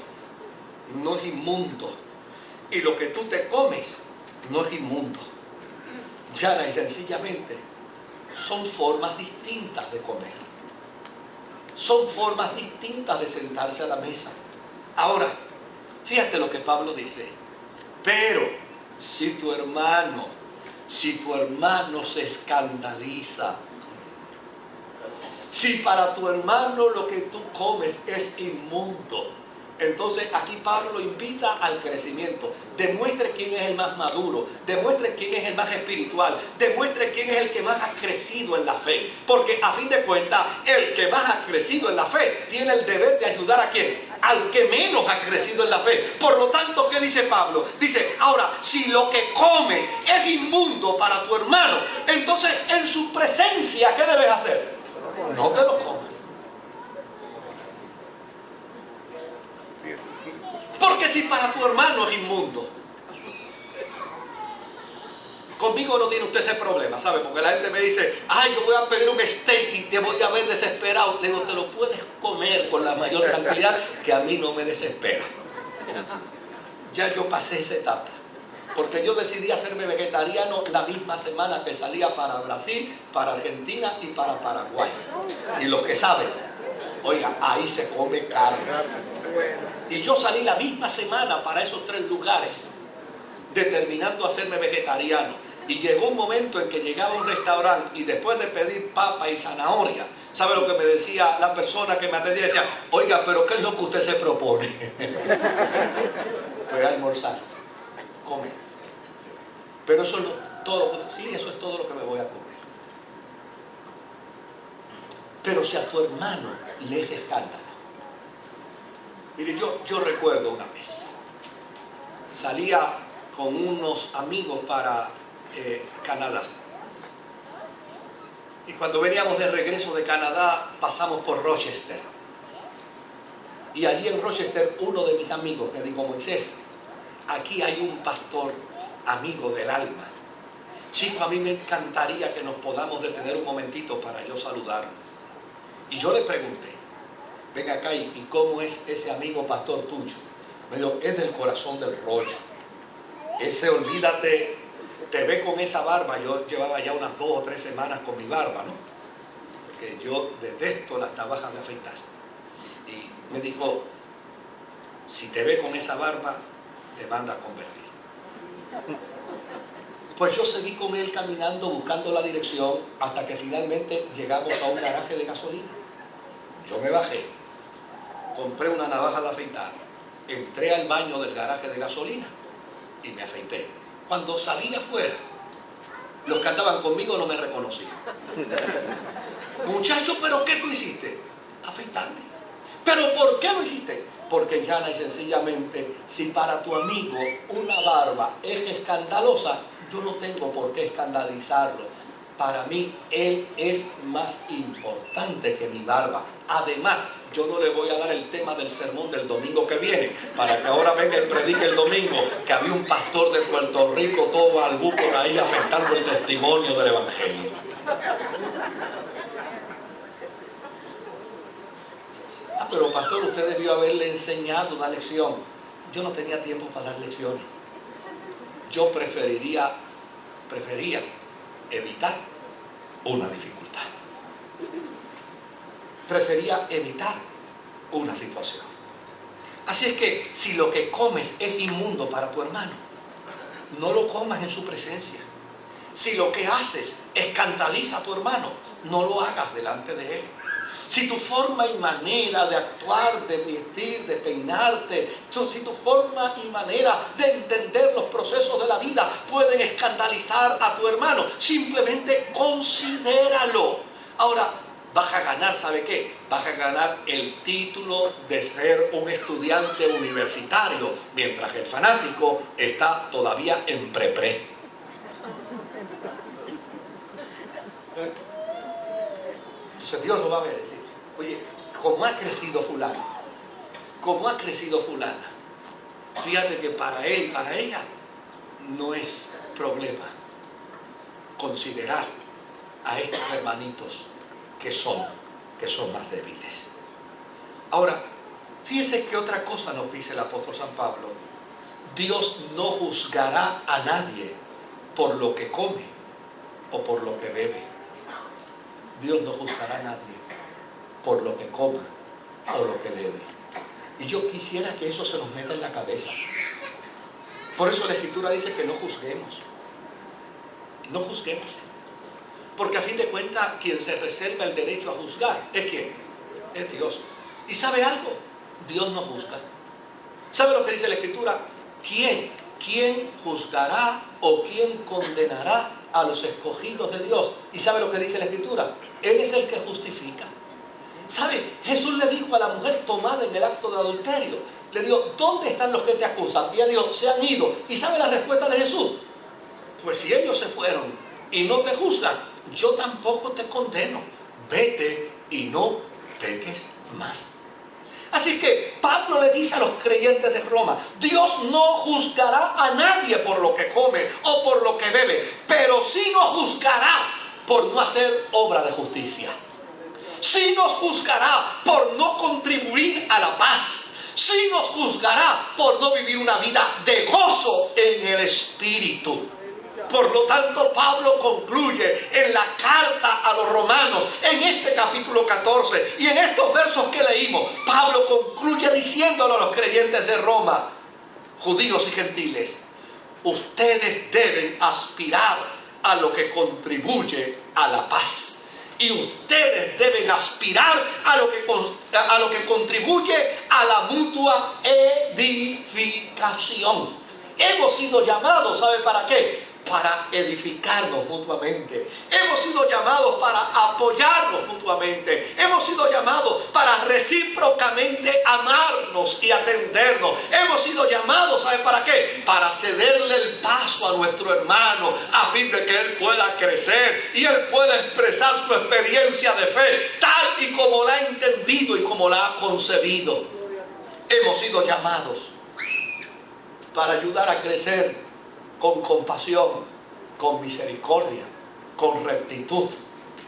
no es inmundo. Y lo que tú te comes no es inmundo. Llana y sencillamente son formas distintas de comer. Son formas distintas de sentarse a la mesa. Ahora, fíjate lo que Pablo dice. Pero si tu hermano se escandaliza, si para tu hermano lo que tú comes es inmundo, Entonces aquí Pablo invita al crecimiento. Demuestre quién es el más maduro, demuestre quién es el más espiritual, demuestre quién es el que más ha crecido en la fe. Porque a fin de cuentas, el que más ha crecido en la fe tiene el deber de ayudar a quién, al que menos ha crecido en la fe. Por lo tanto, ¿qué dice Pablo? Dice, ahora, si lo que comes es inmundo para tu hermano, entonces en su presencia, ¿qué debes hacer? No te lo comas. Porque si para tu hermano es inmundo, conmigo no tiene usted ese problema, ¿sabe? Porque la gente me dice, ay, yo voy a pedir un steak y te voy a ver desesperado. Le digo, te lo puedes comer con la mayor tranquilidad, que a mí no me desespera. Ya yo pasé esa etapa, porque yo decidí hacerme vegetariano la misma semana que salía para Brasil, para Argentina y para Paraguay. Y los que saben, oiga, ahí se come carne. Y yo salí la misma semana para esos 3 lugares, determinando hacerme vegetariano. Y llegó un momento en que llegaba a un restaurante y después de pedir papa y zanahoria, ¿sabe lo que me decía la persona que me atendía? Decía, oiga, pero ¿qué es lo que usted se propone? Pues almorzar, comer. Pero eso es eso es todo lo que me voy a comer. Pero si a tu hermano le es escándalo. Mire, yo recuerdo una vez, salía con unos amigos para Canadá. Y cuando veníamos de regreso de Canadá, pasamos por Rochester. Y allí en Rochester, uno de mis amigos me dijo, Moisés, aquí hay un pastor amigo del alma. Chico, a mí me encantaría que nos podamos detener un momentito para yo saludarlo. Y yo le pregunté, ven acá, ¿y cómo es ese amigo pastor tuyo? Me dijo, es del corazón del rollo. Ese, olvídate, te ve con esa barba. Yo llevaba ya unas 2 o 3 semanas con mi barba, ¿no? Porque yo detesto las navajas de afeitar. Y me dijo, si te ve con esa barba, te manda a convertir. Pues yo seguí con él caminando, buscando la dirección, hasta que finalmente llegamos a un garaje de gasolina. Yo me bajé, compré una navaja de afeitar, entré al baño del garaje de gasolina y me afeité. Cuando salí afuera, los que andaban conmigo no me reconocían. Muchacho, ¿pero qué tú hiciste? Afeitarme. ¿Pero por qué lo hiciste? Porque llana y sencillamente, si para tu amigo una barba es escandalosa, yo no tengo por qué escandalizarlo. Para mí, él es más importante que mi barba. Además, yo no le voy a dar el tema del sermón del domingo que viene, para que ahora venga y predique el domingo, que había un pastor de Puerto Rico, todo balbú por ahí, afectando el testimonio del evangelio. Ah, pero pastor, usted debió haberle enseñado una lección. Yo no tenía tiempo para dar lecciones. Yo prefería evitar una dificultad. Prefería evitar una situación. Así es que si lo que comes es inmundo para tu hermano, no lo comas en su presencia. Si lo que haces escandaliza a tu hermano, no lo hagas delante de él. Si tu forma y manera de actuar, de vestir, de peinarte, si tu forma y manera de entender los procesos de la vida pueden escandalizar a tu hermano, simplemente considéralo. Ahora, vas a ganar, ¿sabe qué? Vas a ganar el título de ser un estudiante universitario, mientras que el fanático está todavía en pre-pre. Entonces Dios lo va a ver, decir, oye, ¿cómo ha crecido fulano? ¿Cómo ha crecido fulana? Fíjate que para él, para ella, no es problema considerar a estos hermanitos que son más débiles. Ahora, fíjense que otra cosa nos dice el apóstol San Pablo. Dios no juzgará a nadie por lo que come o por lo que bebe. Dios no juzgará a nadie por lo que coma o lo que bebe. Y yo quisiera que eso se nos meta en la cabeza. Por eso la Escritura dice que no juzguemos. No juzguemos. Porque a fin de cuentas, quien se reserva el derecho a juzgar es ¿quién? Es Dios. ¿Y sabe algo? Dios no juzga. ¿Sabe lo que dice la Escritura? ¿Quién juzgará o quién condenará a los escogidos de Dios? ¿Y sabe lo que dice la Escritura? Él es el que justifica. ¿Sabe? Jesús le dijo a la mujer tomada en el acto de adulterio, le dijo, ¿dónde están los que te acusan? Y ella dijo, se han ido. ¿Y sabe la respuesta de Jesús? Pues si ellos se fueron y no te juzgan, yo tampoco te condeno. Vete y no peques más. Así que Pablo le dice a los creyentes de Roma, Dios no juzgará a nadie por lo que come o por lo que bebe, pero sí nos juzgará por no hacer obra de justicia. Sí nos juzgará por no contribuir a la paz. Sí nos juzgará por no vivir una vida de gozo en el Espíritu. Por lo tanto, Pablo concluye en la carta a los romanos, en este capítulo 14, y en estos versos que leímos, Pablo concluye diciéndolo a los creyentes de Roma, judíos y gentiles, ustedes deben aspirar a lo que contribuye a la paz. Y ustedes deben aspirar a lo que contribuye a la mutua edificación. Hemos sido llamados, ¿sabe para qué? Para edificarnos mutuamente. Hemos sido llamados para apoyarnos mutuamente. Hemos sido llamados para recíprocamente amarnos y atendernos. Hemos sido llamados, ¿sabe para qué? Para cederle el paso a nuestro hermano a fin de que él pueda crecer y él pueda expresar su experiencia de fe tal y como la ha entendido y como la ha concebido. Hemos sido llamados para ayudar a crecer con compasión, con misericordia, con rectitud,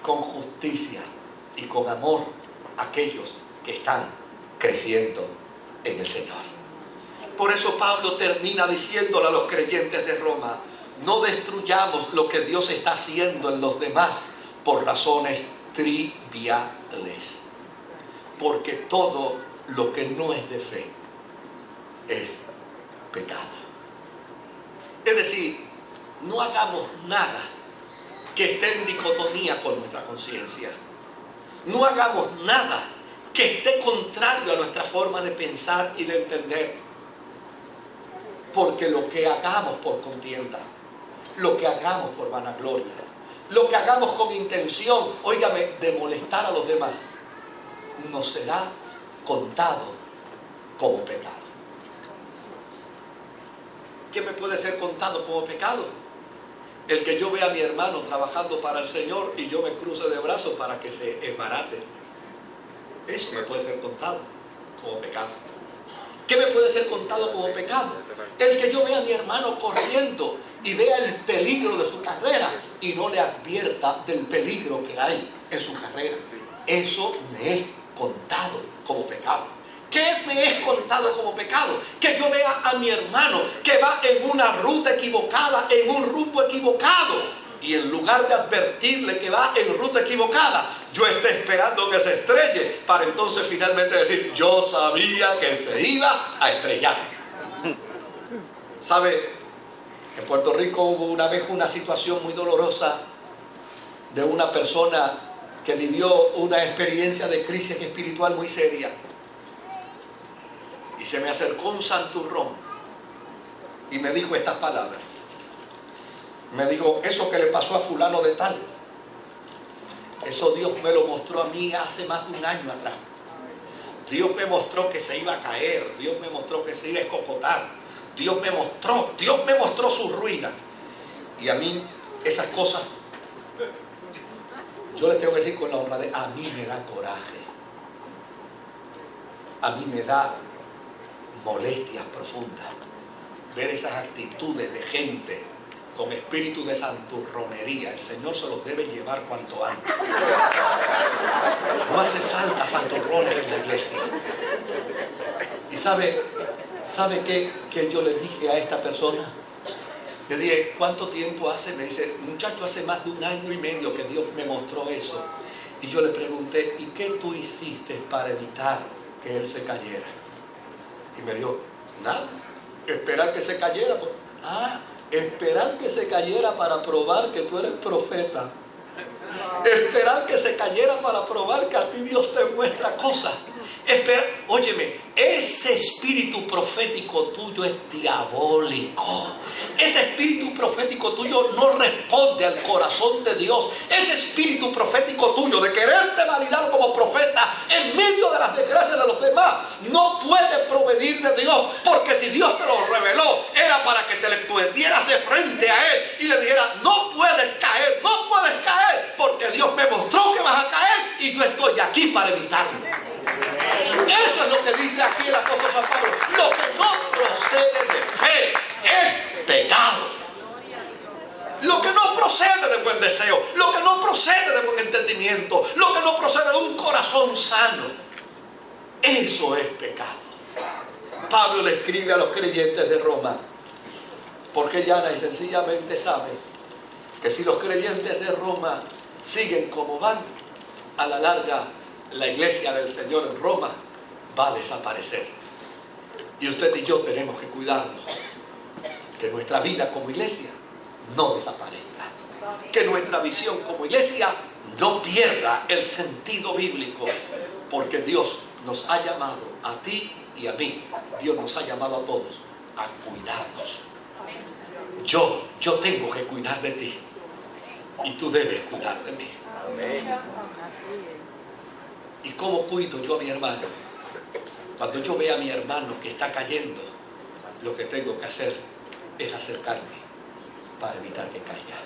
con justicia y con amor a aquellos que están creciendo en el Señor. Por eso Pablo termina diciéndole a los creyentes de Roma, no destruyamos lo que Dios está haciendo en los demás por razones triviales, porque todo lo que no es de fe es pecado. Es decir, no hagamos nada que esté en dicotomía con nuestra conciencia. No hagamos nada que esté contrario a nuestra forma de pensar y de entender. Porque lo que hagamos por contienda, lo que hagamos por vanagloria, lo que hagamos con intención, óigame, de molestar a los demás, nos será contado como pecado. ¿Qué me puede ser contado como pecado? El que yo vea a mi hermano trabajando para el Señor y yo me cruce de brazos para que se esbarate. Eso me puede ser contado como pecado. ¿Qué me puede ser contado como pecado? El que yo vea a mi hermano corriendo y vea el peligro de su carrera y no le advierta del peligro que hay en su carrera. Eso me es contado como pecado. ¿Qué me es contado como pecado? Que yo vea a mi hermano que va en una ruta equivocada, en un rumbo equivocado, y en lugar de advertirle que va en ruta equivocada, yo esté esperando que se estrelle para entonces finalmente decir, yo sabía que se iba a estrellar. ¿Sabe? En Puerto Rico hubo una vez una situación muy dolorosa de una persona que vivió una experiencia de crisis espiritual muy seria. Y se me acercó un santurrón y me dijo estas palabras. Me dijo, eso que le pasó a fulano de tal, eso Dios me lo mostró a mí hace más de un año atrás. Dios me mostró que se iba a caer, Dios me mostró que se iba a escocotar, Dios me mostró su ruina. Y a mí esas cosas, yo les tengo que decir con la honradez, a mí me da coraje, a mí me da molestias profundas ver esas actitudes de gente con espíritu de santurronería. El Señor se los debe llevar cuanto antes. No hace falta santurrones en la iglesia. ¿Y sabe qué yo le dije a esta persona? Le dije, ¿cuánto tiempo hace? Me dice, muchacho, hace más de 1 año y medio que Dios me mostró eso. Y yo le pregunté, ¿y qué tú hiciste para evitar que él se cayera? Y me dijo, nada, esperar que se cayera. Esperar que se cayera para probar que tú eres profeta. Esperar que se cayera para probar que a ti Dios te muestra cosas. Óyeme, ese espíritu profético tuyo es diabólico. Ese espíritu profético tuyo no responde al corazón de Dios. Ese espíritu profético tuyo de quererte validar como profeta en medio de las desgracias de los demás no puede provenir de Dios. Porque si Dios te lo reveló, era para que te le pusieras de frente a Él y le dijeras: no puedes caer, no puedes caer, porque Dios me mostró que vas a caer y yo estoy aquí para evitarlo. Eso es lo que dice aquí el apóstol San Pablo. Lo que no procede de fe es pecado. Lo que no procede de buen deseo, lo que no procede de buen entendimiento, lo que no procede de un corazón sano, eso es pecado. Pablo le escribe a los creyentes de Roma porque llana y sencillamente sabe que si los creyentes de Roma siguen como van, a la larga la iglesia del Señor en Roma va a desaparecer. Y usted y yo tenemos que cuidarnos que nuestra vida como iglesia no desaparezca, que nuestra visión como iglesia no pierda el sentido bíblico, porque Dios nos ha llamado a ti y a mí, Dios nos ha llamado a todos a cuidarnos. Yo tengo que cuidar de ti y tú debes cuidar de mí. ¿Y cómo cuido yo a mi hermano? Cuando yo vea a mi hermano que está cayendo, lo que tengo que hacer es acercarme para evitar que caiga.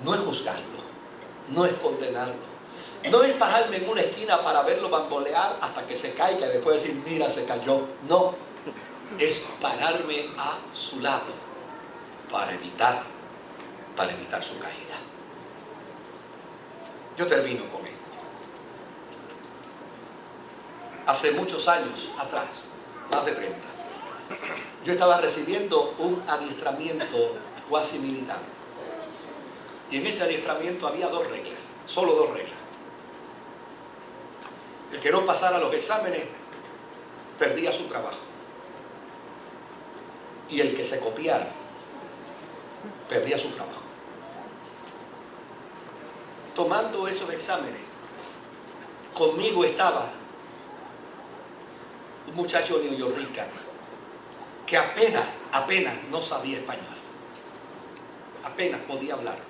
No es juzgarlo, no es condenarlo, no es pararme en una esquina para verlo bambolear hasta que se caiga y después decir: mira, se cayó. No, es pararme a su lado para evitar su caída. Yo termino con esto. Hace muchos años atrás, más de 30, yo estaba recibiendo un adiestramiento cuasi militar. Y en ese adiestramiento había 2 reglas, solo 2 reglas. El que no pasara los exámenes perdía su trabajo. Y el que se copiara perdía su trabajo. Tomando esos exámenes, conmigo estaba un muchacho neoyorquino que apenas no sabía español, apenas podía hablarlo,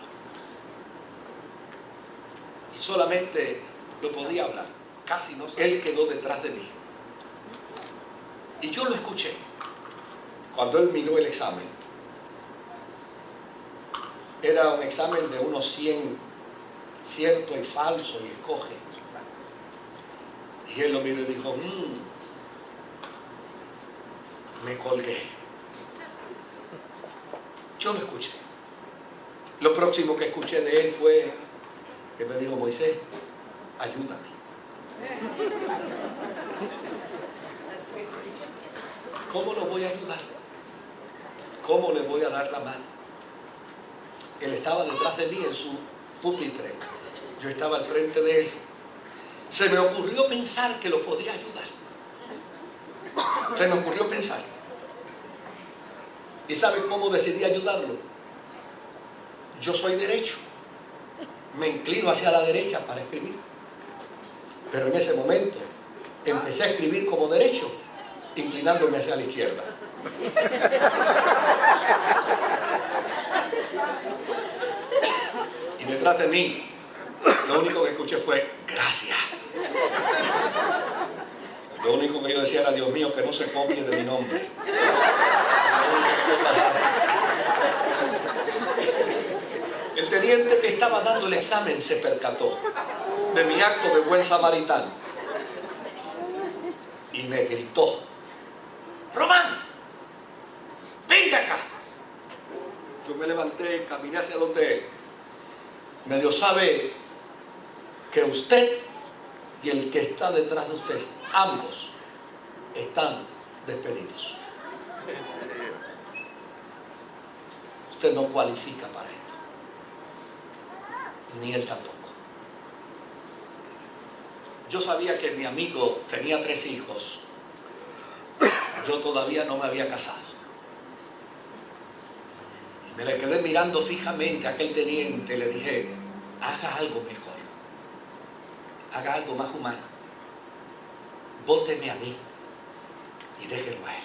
y solamente lo podía hablar, casi no. Él quedó detrás de mí y yo lo escuché cuando él miró el examen. Era un examen de unos 100 cierto y falso, y escoge. Y él lo miró y dijo: me colgué. Yo lo escuché. Lo próximo que escuché de él fue que me dijo: Moisés, ayúdame. ¿Cómo lo voy a ayudar? ¿Cómo le voy a dar la mano? Él estaba detrás de mí en su pupitre. Yo estaba al frente de él. Se me ocurrió pensar que lo podía ayudar. Se me ocurrió pensar. ¿Y saben cómo decidí ayudarlo? Yo soy derecho. Me inclino hacia la derecha para escribir. Pero en ese momento empecé a escribir como derecho, inclinándome hacia la izquierda. Y detrás de mí, lo único que escuché fue: gracias. Lo único que yo decía era: Dios mío, que no se copie de mi nombre. El teniente que estaba dando el examen se percató de mi acto de buen samaritano y me gritó: Román, venga acá. Yo me levanté, caminé hacia donde él. Me dijo: sabe que usted y el que está detrás de usted, ambos están despedidos. Usted no cualifica para esto, ni él tampoco. Yo sabía que mi amigo tenía 3 hijos. Yo todavía no me había casado. Me le quedé mirando fijamente a aquel teniente y le dije: haga algo mejor, haga algo más humano. bóteme a mí y déjelo a él.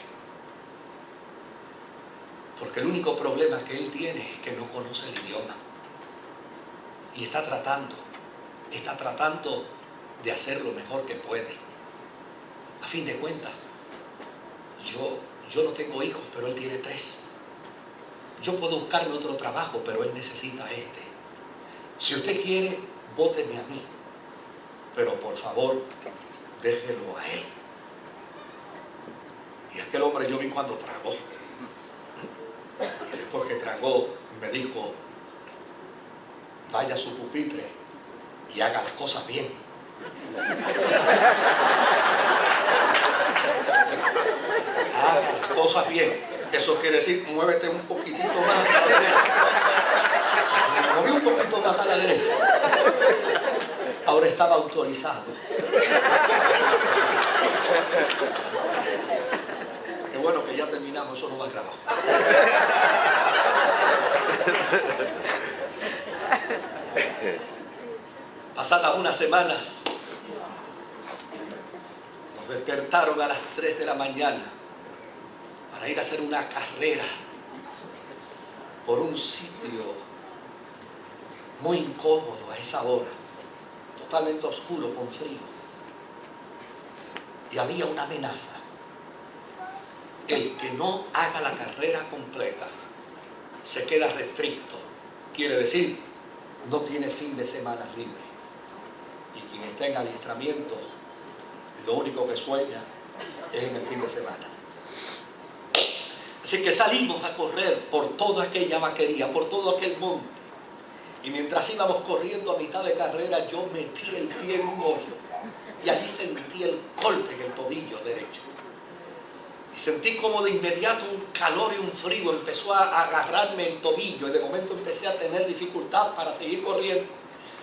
Porque el único problema que él tiene es que no conoce el idioma. Y está tratando de hacer lo mejor que puede. A fin de cuentas, yo no tengo hijos, pero él tiene 3. Yo puedo buscarme otro trabajo, pero él necesita este. Si usted quiere, bóteme a mí, pero por favor, déjelo a él. Y aquel hombre, yo vi cuando tragó. Y después que tragó, me dijo: vaya a su pupitre y haga las cosas bien. Haga las cosas bien. Eso quiere decir, muévete un poquitito más a la derecha. Me moví un poquito más a la derecha. Ahora estaba autorizado. Qué bueno que ya terminamos, eso no va a grabar. Pasadas unas semanas, nos despertaron a las 3 de la mañana para ir a hacer una carrera por un sitio muy incómodo a esa hora, totalmente oscuro, con frío. Y había una amenaza: el que no haga la carrera completa se queda restricto. Quiere decir, no tiene fin de semana libre. Y quien está en adiestramiento, lo único que sueña es en el fin de semana. Así que salimos a correr por toda aquella vaquería, por todo aquel monte. Y mientras íbamos corriendo a mitad de carrera, yo metí el pie en un hoyo. Y allí sentí el golpe en el tobillo derecho. Y sentí como de inmediato un calor y un frío. Empezó a agarrarme el tobillo. Y de momento empecé a tener dificultad para seguir corriendo.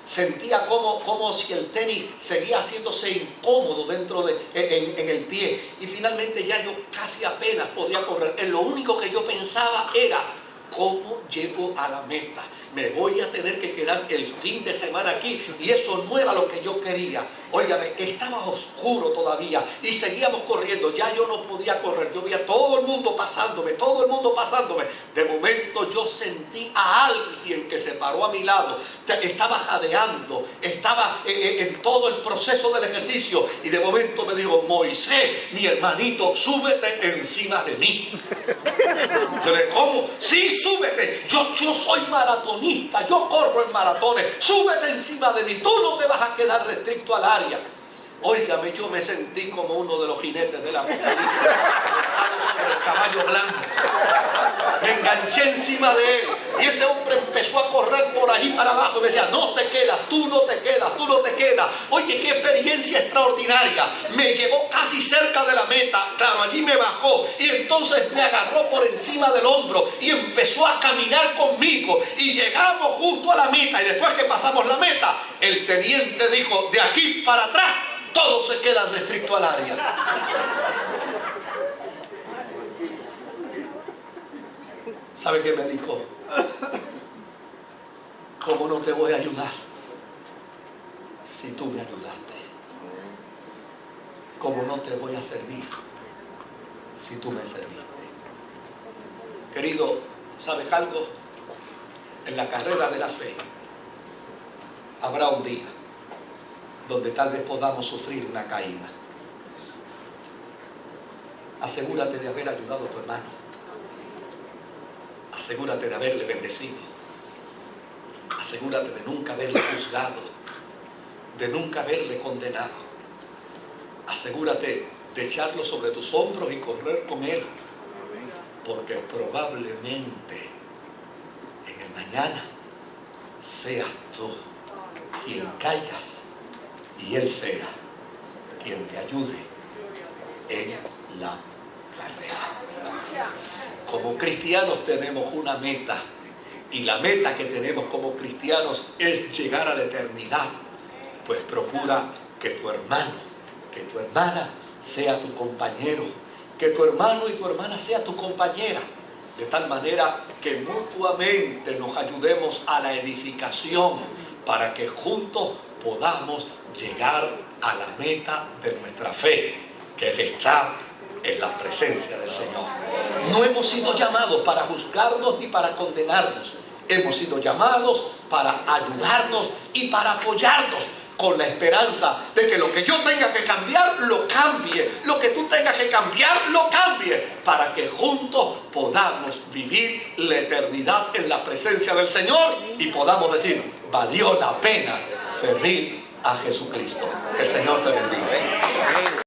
Sentía como si el tenis seguía haciéndose incómodo en el pie. Y finalmente ya yo casi apenas podía correr. Lo único que yo pensaba era: ¿cómo llego a la meta? Me voy a tener que quedar el fin de semana aquí. Y eso no era lo que yo quería. Óigame, estaba oscuro todavía y seguíamos corriendo. Ya yo no podía correr. Yo veía todo el mundo pasándome, todo el mundo pasándome. De momento yo sentí a alguien que se paró a mi lado. Estaba jadeando, estaba en todo el proceso del ejercicio. Y de momento me dijo: Moisés, mi hermanito, súbete encima de mí. Yo le digo: ¿cómo? Sí, súbete. Yo soy maratonista, yo corro en maratones. Súbete encima de mí. Tú no te vas a quedar restricto al área. Óigame, yo me sentí como uno de los jinetes de la Apocalipsis, sobre el caballo blanco. Me enganché encima de él y ese hombre empezó a correr por allí para abajo y me decía: no te quedas, tú no te quedas, tú no te quedas. Oye, qué experiencia extraordinaria. Me llevó casi cerca de la meta. Claro, allí me bajó y entonces me agarró por encima del hombro y empezó a caminar conmigo y llegamos justo a la meta. Y después que pasamos la meta, el teniente dijo: de aquí para atrás todos se quedan restricto al área. ¿Sabe qué me dijo? ¿Cómo no te voy a ayudar si tú me ayudaste? ¿Cómo no te voy a servir si tú me serviste? Querido, ¿sabes algo? En la carrera de la fe habrá un día donde tal vez podamos sufrir una caída. Asegúrate de haber ayudado a tu hermano. Asegúrate de haberle bendecido. Asegúrate de nunca haberle juzgado, de nunca haberle condenado. Asegúrate de echarlo sobre tus hombros y correr con él, porque probablemente en el mañana seas tú quien caigas y él sea quien te ayude en la carrera. Como cristianos tenemos una meta, y la meta que tenemos como cristianos es llegar a la eternidad. Pues procura que tu hermano, que tu hermana sea tu compañero, que tu hermano y tu hermana sea tu compañera, de tal manera que mutuamente nos ayudemos a la edificación para que juntos podamos llegar a la meta de nuestra fe, que es estar en la presencia del Señor. No hemos sido llamados para juzgarnos ni para condenarnos. Hemos sido llamados para ayudarnos y para apoyarnos, con la esperanza de que lo que yo tenga que cambiar, lo cambie. Lo que tú tengas que cambiar, lo cambie. Para que juntos podamos vivir la eternidad en la presencia del Señor y podamos decir, valió la pena servir a Jesucristo. Que el Señor te bendiga.